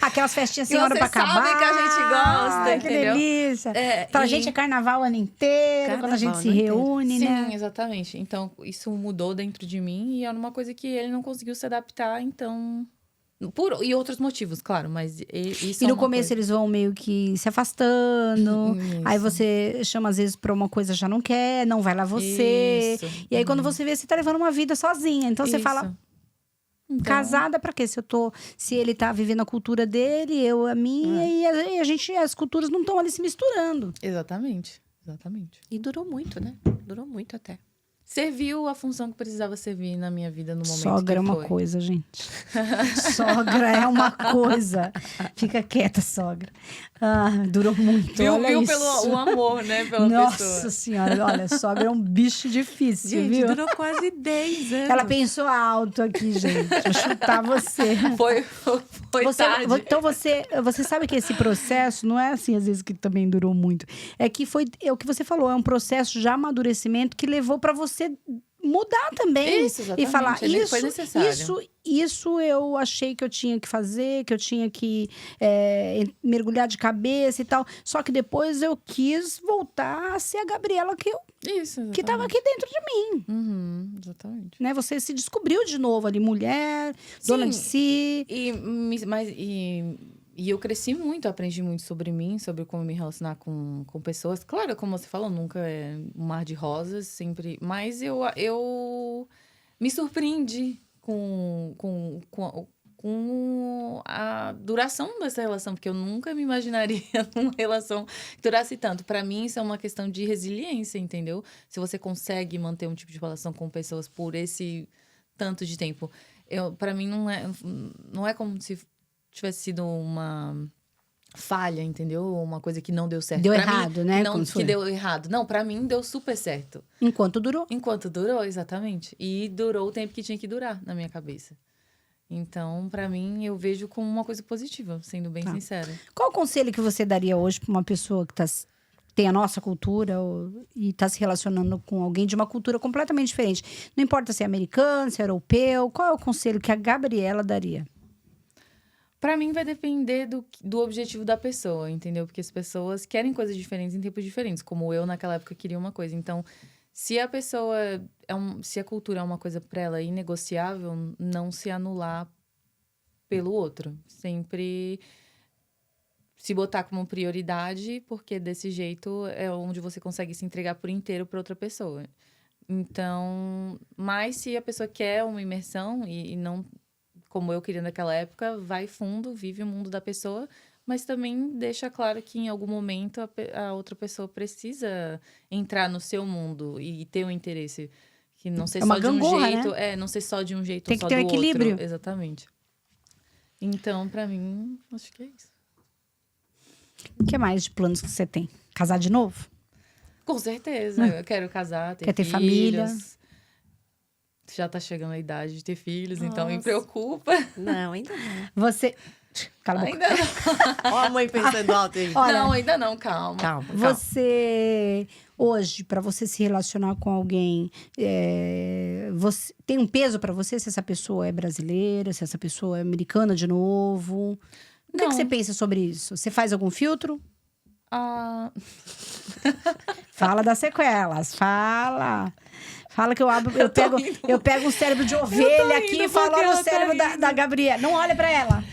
Aquelas festinhas sem Que hora você pra acabar. sabe que a gente gosta, Ai, entendeu? Que delícia. Pra gente é carnaval o ano inteiro, quando a gente Carnaval se o ano inteiro. reúne, Sim, né? exatamente. Então, isso mudou dentro de mim e era uma coisa que ele não conseguiu se adaptar, então... E outros motivos, claro, mas isso E é no uma começo coisa. eles vão meio que se afastando. Isso. Aí você chama às vezes pra uma coisa, já não quer, não vai lá você. Isso. E aí quando você vê, você tá levando uma vida sozinha. Então você Isso. fala, Então, casada pra quê? Se ele tá vivendo a cultura dele, eu a minha, e as culturas não estão ali se misturando. Exatamente. E durou muito, né? Durou muito até. Serviu a função que precisava servir na minha vida no momento Sogra que é uma foi. coisa, gente. Sogra é uma coisa. Fica quieta, sogra. Durou muito. Viu olha isso. pelo o amor, né? Pela Nossa pessoa. senhora, olha, sogra é um bicho difícil, Gente, viu? durou quase 10 anos. Ela pensou alto aqui, gente. Vou chutar você. Foi tarde. Então você sabe que esse processo não é assim, às vezes, que também durou muito. É que é o que você falou, é um processo de amadurecimento que levou pra você mudar também. Isso, exatamente. E falar, Foi necessário. Isso eu achei que eu tinha que fazer, que eu tinha que mergulhar de cabeça e tal. Só que depois eu quis voltar a ser a Gabriela que estava aqui dentro de mim. Exatamente. Né? Você se descobriu de novo ali, mulher, dona de si. E eu cresci muito, aprendi muito sobre mim, sobre como me relacionar com pessoas. Claro, como você falou, nunca é um mar de rosas, sempre. Mas eu me surpreendi com a duração dessa relação, porque eu nunca me imaginaria numa relação que durasse tanto. Para mim, isso é uma questão de resiliência, entendeu? Se você consegue manter um tipo de relação com pessoas por esse tanto de tempo. Para mim, não é como se tivesse sido uma falha, entendeu? Uma coisa que não deu certo. Deu pra errado, mim, né? Não, que deu errado. Não, pra mim deu super certo. Enquanto durou. Enquanto durou, exatamente. E durou o tempo que tinha que durar, na minha cabeça. Então, pra mim, eu vejo como uma coisa positiva, sendo bem sincera. Qual o conselho que você daria hoje pra uma pessoa que tem a nossa cultura e está se relacionando com alguém de uma cultura completamente diferente? Não importa se é americano, se é europeu. Qual é o conselho que a Gabriela daria? Pra mim, vai depender do objetivo da pessoa, entendeu? Porque as pessoas querem coisas diferentes em tempos diferentes. Como eu, naquela época, queria uma coisa. Então, se a pessoa... se a cultura é uma coisa pra ela inegociável, não se anular pelo outro. Sempre se botar como prioridade, porque desse jeito é onde você consegue se entregar por inteiro pra outra pessoa. Então, mas se a pessoa quer uma imersão e não... como eu queria naquela época, vai fundo, vive o mundo da pessoa, mas também deixa claro que em algum momento a outra pessoa precisa entrar no seu mundo e ter um interesse. Que não ser só de um jeito, né? Não ser só de um jeito, tem só que ter do um equilíbrio. Outro. Exatamente. Então, pra mim, acho que é isso. O que mais de planos que você tem? Casar de novo? Com certeza. Eu quero casar, ter Quer ter filhos. família? Já tá chegando a idade de ter filhos, então me preocupa. Não, ainda não. Você... Cala a boca. Ainda não. Ó a mãe pensando alto aí. Olha, não, ainda não, calma. Calma. Você... Hoje, para você se relacionar com alguém, você tem um peso para você se essa pessoa é brasileira, se essa pessoa é americana de novo? O que você pensa sobre isso? Você faz algum filtro? Fala das sequelas, fala. Fala que eu pego um cérebro de ovelha aqui e falo no cérebro da Gabriela. Não olha pra ela.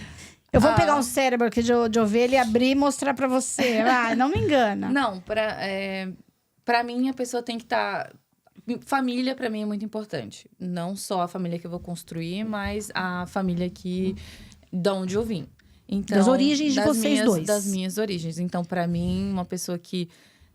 Eu vou pegar um cérebro aqui de ovelha e abrir e mostrar pra você. Não me engana. Não, pra mim a pessoa tem que estar... Família pra mim é muito importante. Não só a família que eu vou construir, mas a família de onde eu vim. Então, das origens de vocês dois. Das minhas origens. Então, pra mim, uma pessoa que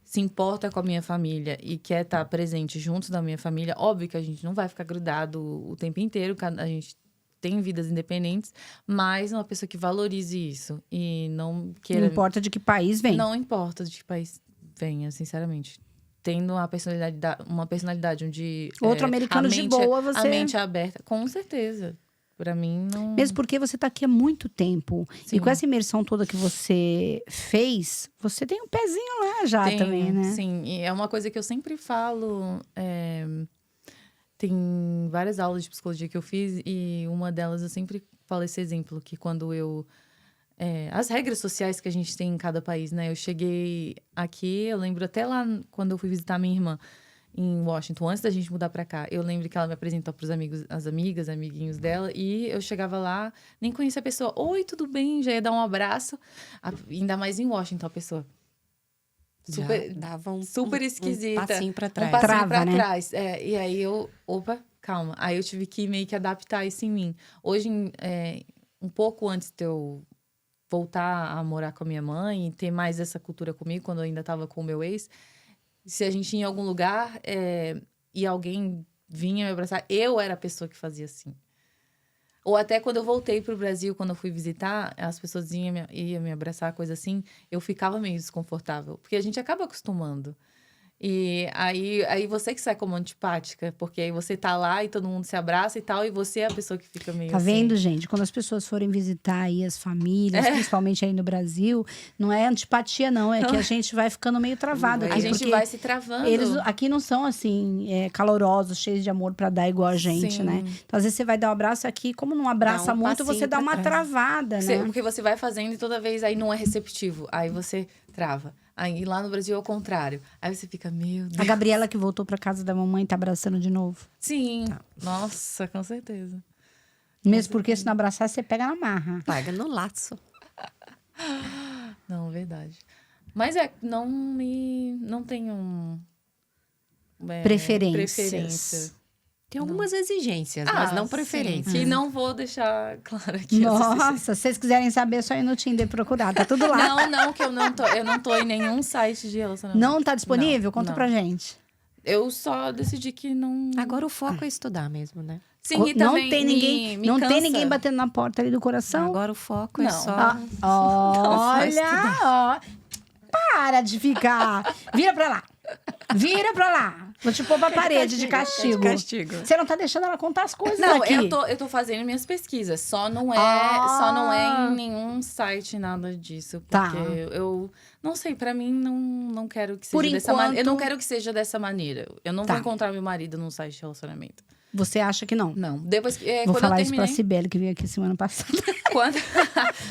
se importa com a minha família e quer estar presente junto da minha família, óbvio que a gente não vai ficar grudado o tempo inteiro, a gente tem vidas independentes, mas uma pessoa que valorize isso e não queira... Não importa de que país vem. Não importa de que país venha, sinceramente. Tendo uma personalidade onde... Outro americano de boa, você... A mente é aberta, com certeza. Pra mim, não... Mesmo porque você tá aqui há muito tempo. Sim. E com essa imersão toda que você fez, você tem um pezinho lá já também, né? Sim, e é uma coisa que eu sempre falo. Tem várias aulas de psicologia que eu fiz e uma delas eu sempre falo esse exemplo, que quando eu... as regras sociais que a gente tem em cada país, né? Eu cheguei aqui, eu lembro até lá quando eu fui visitar minha irmã em Washington, antes da gente mudar pra cá. Eu lembro que ela me apresentou pros amiguinhos dela, e eu chegava lá, nem conhecia a pessoa. Oi, tudo bem? Já ia dar um abraço. Ainda mais em Washington, a pessoa. Super, dava super esquisita. Um passinho pra trás. Um passinho Trava, pra né? trás. E aí opa, calma. Aí eu tive que meio que adaptar isso em mim. Hoje, um pouco antes de eu voltar a morar com a minha mãe e ter mais essa cultura comigo, quando eu ainda tava com o meu ex, se a gente ia em algum lugar e alguém vinha me abraçar, eu era a pessoa que fazia assim. Ou até quando eu voltei pro Brasil, quando eu fui visitar, as pessoas iam me abraçar, coisa assim, eu ficava meio desconfortável. Porque a gente acaba acostumando. E aí você que sai como antipática, porque aí você tá lá e todo mundo se abraça e tal, e você é a pessoa que fica meio Tá assim. vendo, gente? Quando as pessoas forem visitar aí as famílias, principalmente aí no Brasil, não é antipatia, não. É que a gente vai ficando meio travado aqui. A gente vai se travando. Eles aqui não são, assim, calorosos, cheios de amor pra dar igual a gente, né? Então, às vezes, você vai dar um abraço aqui, como não abraça muito, você dá uma travada, né? Porque você vai fazendo e toda vez aí não é receptivo. Aí você trava. Aí lá no Brasil é o contrário. Aí você fica, meu Deus. A Gabriela que voltou pra casa da mamãe tá abraçando de novo? Sim. Nossa, com certeza. Mesmo porque se não abraçar, você pega na marra. Paga no laço. Não, verdade. Mas não tenho preferência. Tem algumas exigências, mas não preferências. E não vou deixar claro aqui. Nossa, se vocês quiserem saber, é só ir no Tinder procurar. Tá tudo lá. Não, que eu não tô em nenhum site de relacionamento. Não tá disponível? Conta pra gente. Eu só decidi que não... Agora o foco é estudar mesmo, né? Sim, e não também tem ninguém, me não cansa. tem ninguém batendo na porta ali do coração. Agora o foco é só... Olha, ó. Para de ficar. Vira pra lá. Vira pra lá. Vou te pôr pra parede de castigo. Você não tá deixando ela contar as coisas aqui. Eu tô fazendo minhas pesquisas. Só não é em nenhum site nada disso. Porque eu não sei, pra mim não quero que seja dessa maneira. Eu não quero que seja dessa maneira. Eu não vou encontrar meu marido num site de relacionamento. Você acha que não? Não. Depois, vou quando falar eu isso pra Cibele, que veio aqui semana passada.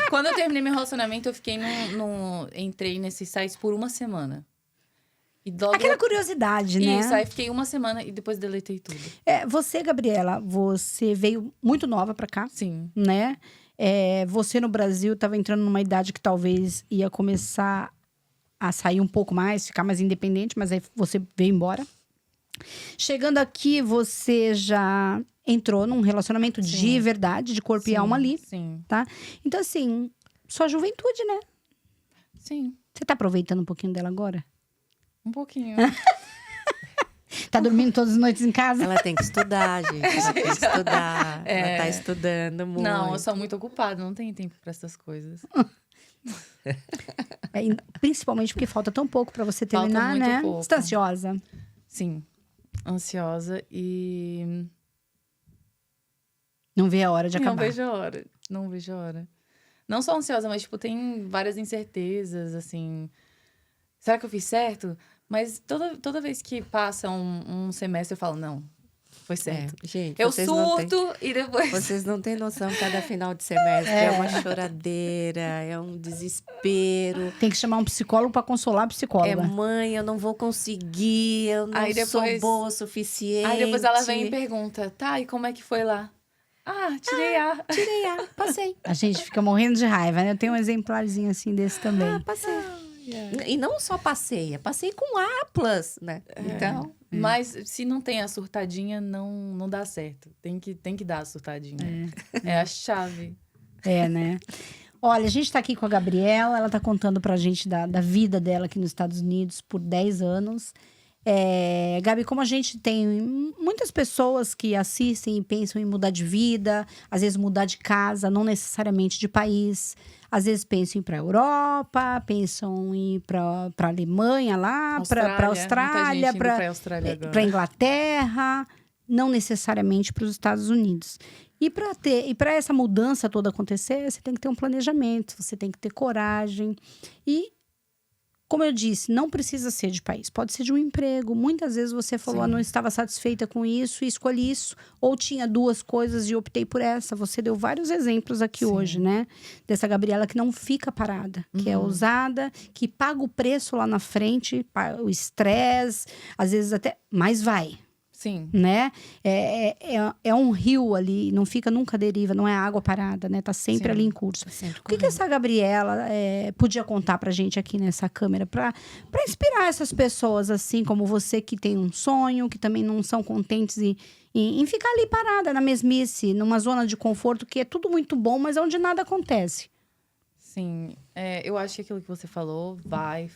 Quando eu terminei meu relacionamento, eu fiquei entrei nesses sites por uma semana. E aquela curiosidade, né? Isso, aí fiquei uma semana e depois deletei tudo. Você, Gabriela, você veio muito nova pra cá. Sim. Né? Você no Brasil estava entrando numa idade que talvez ia começar a sair um pouco mais, ficar mais independente, mas aí você veio embora. Chegando aqui, você já entrou num relacionamento de verdade, de corpo e alma ali. Sim. Tá? Então, assim, sua juventude, né? Sim. Você tá aproveitando um pouquinho dela agora? Um pouquinho. Tá dormindo todas as noites em casa? Ela tem que estudar, gente. Ela tem que estudar. Ela tá estudando muito. Não, eu sou muito ocupada, não tenho tempo pra essas coisas. Principalmente porque falta tão pouco pra você terminar, falta muito né? pouco. Você tá ansiosa? Sim. Ansiosa e... Não vê a hora de acabar. Não vejo a hora. Não só ansiosa, mas, tipo, tem várias incertezas, assim... Será que eu fiz certo? Mas toda vez que passa um semestre, eu falo, não, foi certo. Gente, eu surto e depois... Vocês não têm noção, cada final de semestre é uma choradeira, é um desespero. Tem que chamar um psicólogo pra consolar a psicóloga. Mãe, eu não vou conseguir, eu não sou boa o suficiente. Aí depois ela vem e pergunta, tá, e como é que foi lá? Tirei A, passei. A gente fica morrendo de raiva, né? Eu tenho um exemplarzinho assim desse também. Passei. E não só passei com A+, né? Então... Mas se não tem a surtadinha, não dá certo. Tem que dar a surtadinha. É a chave. Né? Olha, a gente tá aqui com a Gabriela. Ela tá contando pra gente da vida dela aqui nos Estados Unidos por 10 anos. Gabi, como a gente tem muitas pessoas que assistem e pensam em mudar de vida, às vezes mudar de casa, não necessariamente de país, às vezes pensam em ir para a Europa, pensam em ir para a Alemanha lá, para a Austrália, para a Inglaterra, não necessariamente para os Estados Unidos. E para essa mudança toda acontecer, você tem que ter um planejamento, você tem que ter coragem e, como eu disse, não precisa ser de país, pode ser de um emprego. Muitas vezes você falou, não estava satisfeita com isso e escolhi isso. Ou tinha duas coisas e optei por essa. Você deu vários exemplos aqui hoje, né? Dessa Gabriela que não fica parada, que é ousada, que paga o preço lá na frente, o estresse, às vezes até, mas vai. Sim. Né? É um rio ali, não fica nunca à deriva, não é água parada, né? Tá sempre ali em curso. O que essa Gabriela podia contar pra gente aqui nessa câmera pra inspirar essas pessoas, assim como você, que tem um sonho, que também não são contentes em ficar ali parada na mesmice, numa zona de conforto, que é tudo muito bom, mas é onde nada acontece. Sim, eu acho que aquilo que você falou,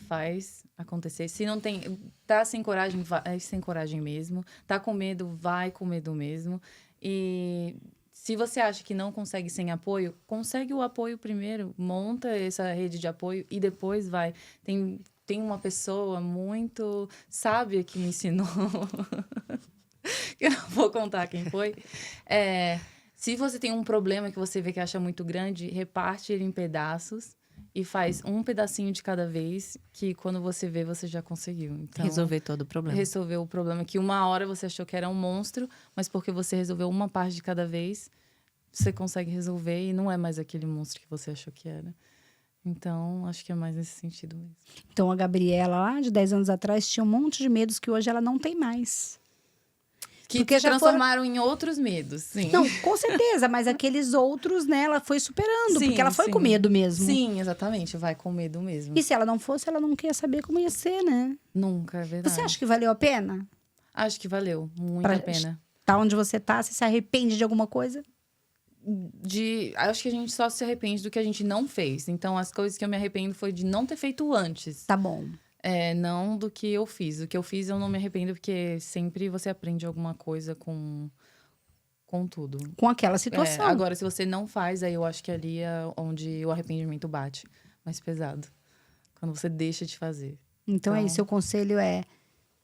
faz acontecer. Se não tem, tá sem coragem, vai sem coragem mesmo. Tá com medo, vai com medo mesmo. E se você acha que não consegue sem apoio, consegue o apoio primeiro. Monta essa rede de apoio e depois vai. Tem tem uma pessoa muito sábia que me ensinou, que eu não vou contar quem foi. Se você tem um problema que você vê que acha muito grande, reparte ele em pedaços e faz um pedacinho de cada vez, que quando você vê, você já conseguiu. Então, resolver todo o problema. Resolver o problema que uma hora você achou que era um monstro, mas porque você resolveu uma parte de cada vez, você consegue resolver e não é mais aquele monstro que você achou que era. Então, acho que é mais nesse sentido mesmo. Então, a Gabriela, lá de 10 anos atrás, tinha um monte de medos que hoje ela não tem mais. Que Porque se transformaram em outros medos, sim. Não, com certeza, mas aqueles outros, né, ela foi superando, Sim, porque ela foi sim. com medo mesmo. Sim, exatamente, vai com medo mesmo. E se ela não fosse, ela não queria saber como ia ser, né? Nunca, é verdade. Você acha que valeu a pena? Acho que valeu, muito a pena. Tá onde você tá, você se arrepende de alguma coisa? Acho que a gente só se arrepende do que a gente não fez. Então, as coisas que eu me arrependo foi de não ter feito antes. Tá bom. Não do que eu fiz. O que eu fiz, eu não me arrependo, porque sempre você aprende alguma coisa com tudo. Com aquela situação. Agora, se você não faz, aí eu acho que ali é onde o arrependimento bate mais pesado. Quando você deixa de fazer. Então aí, seu conselho é: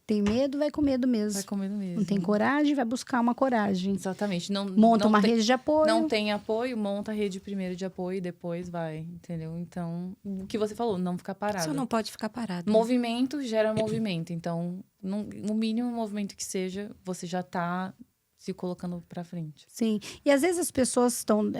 tem medo, vai com medo mesmo. Vai com medo mesmo. Não tem coragem, vai buscar uma coragem. Exatamente. Monta uma rede de apoio. Não tem apoio, monta a rede primeiro de apoio e depois vai, entendeu? Então, o que você falou, não ficar parado. Só não pode ficar parado. Movimento gera movimento. Então, no mínimo movimento que seja, você já tá se colocando pra frente. Sim. E às vezes as pessoas estão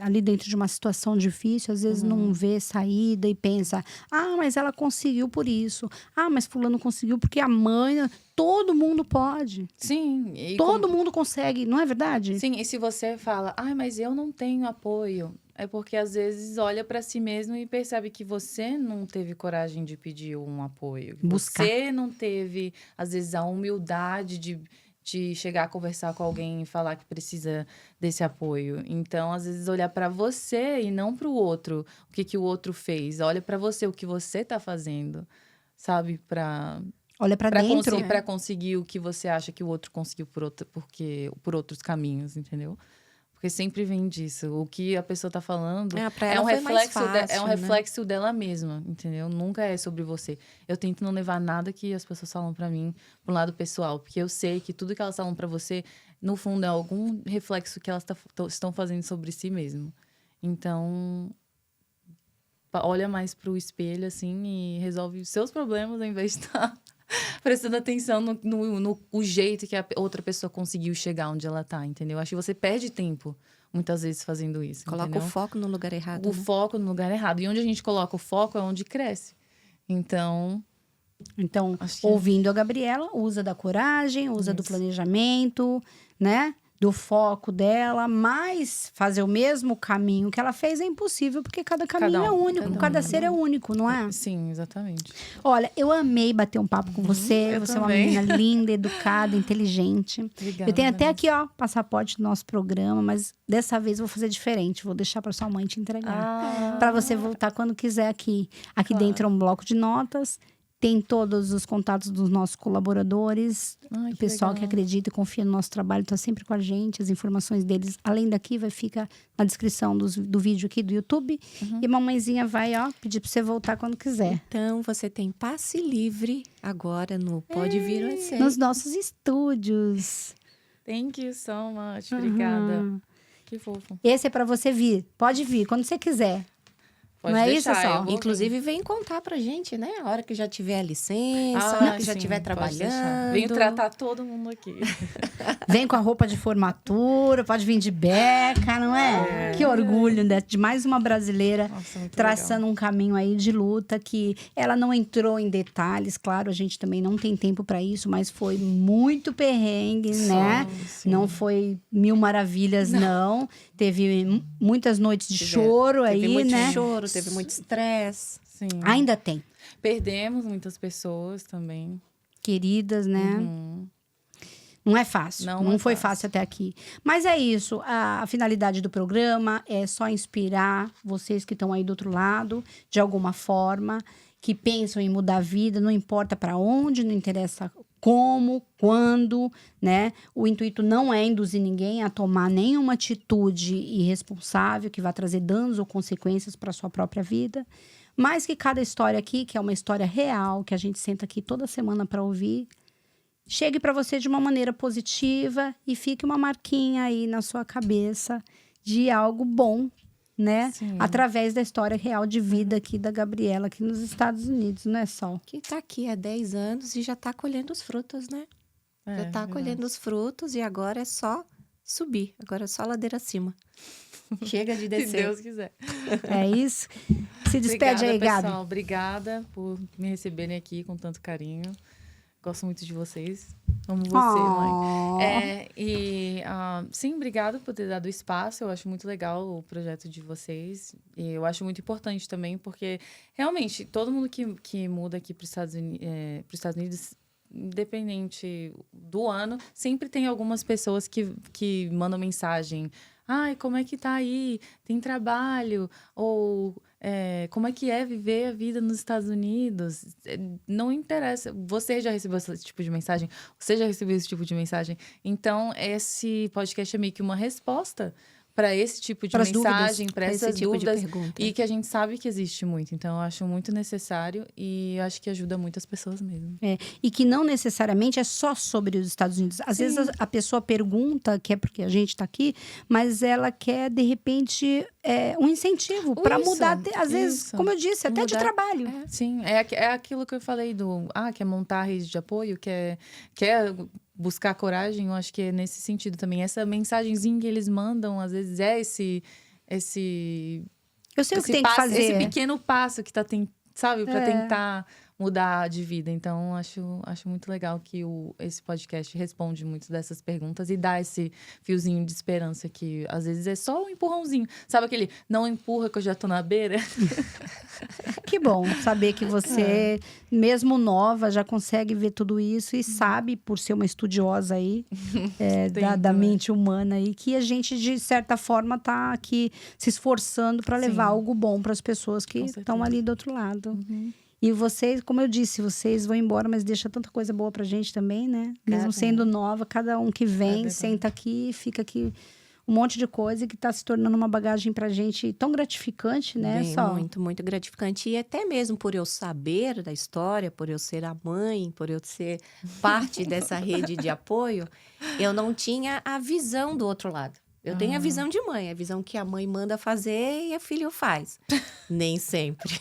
ali dentro de uma situação difícil, às vezes não vê saída e pensa: ah, mas ela conseguiu por isso. Ah, mas fulano conseguiu porque a mãe... Todo mundo pode. Sim. Todo mundo consegue, não é verdade? Sim, e se você fala: ah, mas eu não tenho apoio, é porque às vezes olha pra si mesmo e percebe que você não teve coragem de pedir um apoio. Buscar. Você não teve, às vezes, a humildade de chegar a conversar com alguém e falar que precisa desse apoio. Então, às vezes, olhar pra você e não pro outro. O que o outro fez. Olha pra você, o que você tá fazendo, sabe? Olha pra dentro. Pra conseguir o que você acha que o outro conseguiu por outros caminhos, entendeu? Porque sempre vem disso. O que a pessoa tá falando é um reflexo, reflexo dela mesma, entendeu? Nunca é sobre você. Eu tento não levar nada que as pessoas falam pra mim pro lado pessoal, porque eu sei que tudo que elas falam pra você, no fundo, é algum reflexo que elas estão fazendo sobre si mesmo. Então, olha mais pro espelho, assim, e resolve os seus problemas ao invés de estar prestando atenção no jeito que a outra pessoa conseguiu chegar onde ela tá, entendeu? Acho que você perde tempo, muitas vezes, fazendo isso. Coloca entendeu? o foco no lugar errado. Foco no lugar errado. E onde a gente coloca o foco é onde cresce. Então, ouvindo a Gabriela, usa da coragem, usa do planejamento, né? Do foco dela, mas fazer o mesmo caminho que ela fez é impossível, porque cada caminho é único, cada ser é único, não é? Sim, exatamente. Olha, eu amei bater um papo com você. Você também. é uma menina linda, educada, inteligente. Obrigada. Eu tenho até aqui, ó, passaporte do nosso programa, mas dessa vez eu vou fazer diferente. Vou deixar para sua mãe te entregar. Para você voltar quando quiser aqui. Aqui dentro é um bloco de notas. Tem todos os contatos dos nossos colaboradores. O pessoal que acredita e confia no nosso trabalho está sempre com a gente. As informações deles, além daqui, vai ficar na descrição do vídeo aqui do YouTube. E a mamãezinha vai, ó, pedir para você voltar quando quiser. Então, você tem passe livre agora no Pode Vir USA. Nos nossos estúdios. Thank you so much. Obrigada. Que fofo. Esse é para você vir. Pode vir, quando você quiser. Pode não é deixar, isso só? Inclusive, vem contar pra gente, né? A hora que já tiver a licença, que já estiver trabalhando. Venho tratar todo mundo aqui. Vem com a roupa de formatura, pode vir de beca, não é? Que orgulho de mais uma brasileira. Nossa, traçando um caminho aí de luta que ela não entrou em detalhes, claro, a gente também não tem tempo para isso, mas foi muito perrengue, né? Sim. Não foi mil maravilhas, não. Teve muitas noites de choro aí, teve muito né? choro, teve muito estresse. Sim. Ainda tem. Perdemos muitas pessoas também. Queridas, né? Não é fácil. Não foi fácil até aqui. Mas é isso. A finalidade do programa é só inspirar vocês que estão aí do outro lado, de alguma forma, que pensam em mudar a vida, não importa para onde, não interessa como, quando, né? O intuito não é induzir ninguém a tomar nenhuma atitude irresponsável que vá trazer danos ou consequências para sua própria vida, mas que cada história aqui, que é uma história real, que a gente senta aqui toda semana para ouvir, chegue para você de uma maneira positiva e fique uma marquinha aí na sua cabeça de algo bom, né? Sim. Através da história real de vida aqui da Gabriela, aqui nos Estados Unidos, não é, Sol? Que tá aqui há 10 anos e já tá colhendo os frutos, né? Já tá colhendo os frutos e agora é só subir. Agora é só ladeira acima. Chega de descer. Se Deus quiser. É isso? Se despede aí, Gabi. Pessoal. Obrigada por me receberem aqui com tanto carinho. Gosto muito de vocês. Amo você, mãe. Sim, obrigada por ter dado espaço. Eu acho muito legal o projeto de vocês. E eu acho muito importante também, porque realmente todo mundo que muda aqui para os Estados Unidos, independente do ano, sempre tem algumas pessoas que mandam mensagem. Ai, como é que tá aí? Tem trabalho? Ou como é que é viver a vida nos Estados Unidos? Não interessa. Você já recebeu esse tipo de mensagem? Você já recebeu esse tipo de mensagem? Então, esse podcast é meio que uma resposta para esse tipo de mensagem, para essas dúvidas, e que a gente sabe que existe muito. Então, eu acho muito necessário e acho que ajuda muitas pessoas mesmo. E que não necessariamente é só sobre os Estados Unidos. Às vezes a pessoa pergunta, que é porque a gente está aqui, mas ela quer, de repente, um incentivo para mudar, às vezes, como eu disse, até de trabalho. Sim, é aquilo que eu falei quer montar a rede de apoio, quer buscar coragem. Eu acho que é nesse sentido também. Essa mensagenzinha que eles mandam, às vezes, eu sei o que tem que fazer. Esse pequeno passo que tá, sabe, para tentar mudar de vida. Então, acho muito legal que esse podcast responde muito dessas perguntas e dá esse fiozinho de esperança que, às vezes, é só um empurrãozinho. Sabe aquele não empurra que eu já tô na beira? Que bom saber que você, mesmo nova, já consegue ver tudo isso e sabe, por ser uma estudiosa aí, da mente humana aí, que a gente, de certa forma, tá aqui se esforçando para levar algo bom para as pessoas que estão ali do outro lado. Uhum. E vocês, como eu disse, vocês vão embora, mas deixa tanta coisa boa pra gente também, né? Mesmo sendo nova, cada um que vem, senta aqui, fica aqui um monte de coisa que tá se tornando uma bagagem pra gente tão gratificante, né? Muito, muito gratificante. E até mesmo por eu saber da história, por eu ser a mãe, por eu ser parte dessa rede de apoio, eu não tinha a visão do outro lado. Eu tenho a visão de mãe, a visão que a mãe manda fazer e o filho faz. Nem sempre.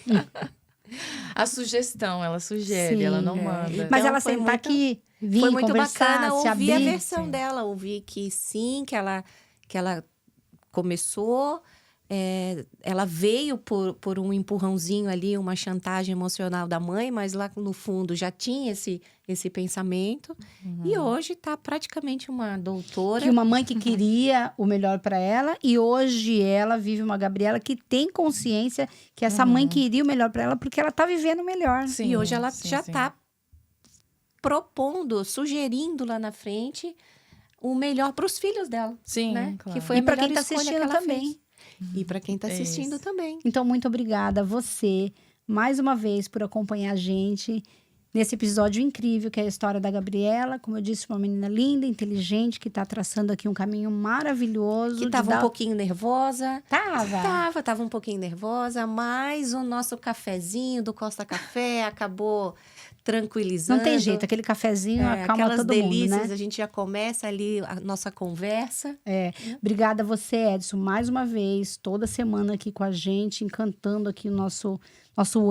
A sugestão, ela sugere, ela não manda. Mas ela sentar aqui, vir foi muito bacana ouvir a abrir. versão dela, ouvir que sim, que ela começou, ela veio por um empurrãozinho ali, uma chantagem emocional da mãe, mas lá no fundo já tinha esse pensamento. E hoje está praticamente uma doutora. Que uma mãe que queria o melhor para ela, e hoje ela vive uma Gabriela que tem consciência que essa mãe queria o melhor para ela porque ela está vivendo o melhor. Sim, e hoje ela já está propondo, sugerindo lá na frente o melhor para os filhos dela. Sim, né? claro. Que foi a para melhor quem está escolha assistindo que ela também. fez. E para quem está assistindo também. Então, muito obrigada a você, mais uma vez, por acompanhar a gente nesse episódio incrível, que é a história da Gabriela. Como eu disse, uma menina linda, inteligente, que está traçando aqui um caminho maravilhoso. Que estava um pouquinho nervosa. Tava um pouquinho nervosa, mas o nosso cafezinho do Costa Café acabou tranquilizando. Não tem jeito, aquele cafezinho acalma todo delícias, mundo, né? A gente já começa ali a nossa conversa. Obrigada a você, Edson, mais uma vez, toda semana aqui com a gente, encantando aqui o nosso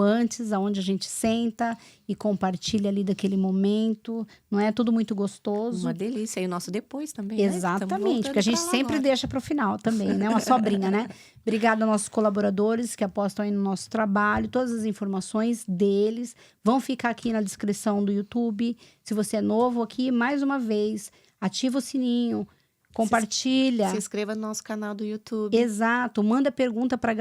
antes, aonde a gente senta e compartilha ali daquele momento, não é? Tudo muito gostoso. Uma delícia. E o nosso depois também, Exatamente, porque a gente sempre deixa para o final também, né? Uma sobrinha, né? Obrigada aos nossos colaboradores que apostam aí no nosso trabalho. Todas as informações deles vão ficar aqui na descrição do YouTube. Se você é novo aqui, mais uma vez, ativa o sininho, compartilha. Se inscreva no nosso canal do YouTube. Exato. Manda pergunta para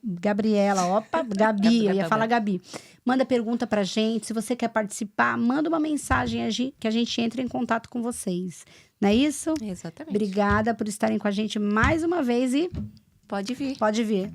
Gabriela. Opa, Gabi. Eu ia falar Gabi. Manda pergunta pra gente. Se você quer participar, manda uma mensagem que a gente entre em contato com vocês. Não é isso? Exatamente. Obrigada por estarem com a gente mais uma vez e... Pode vir. Pode vir.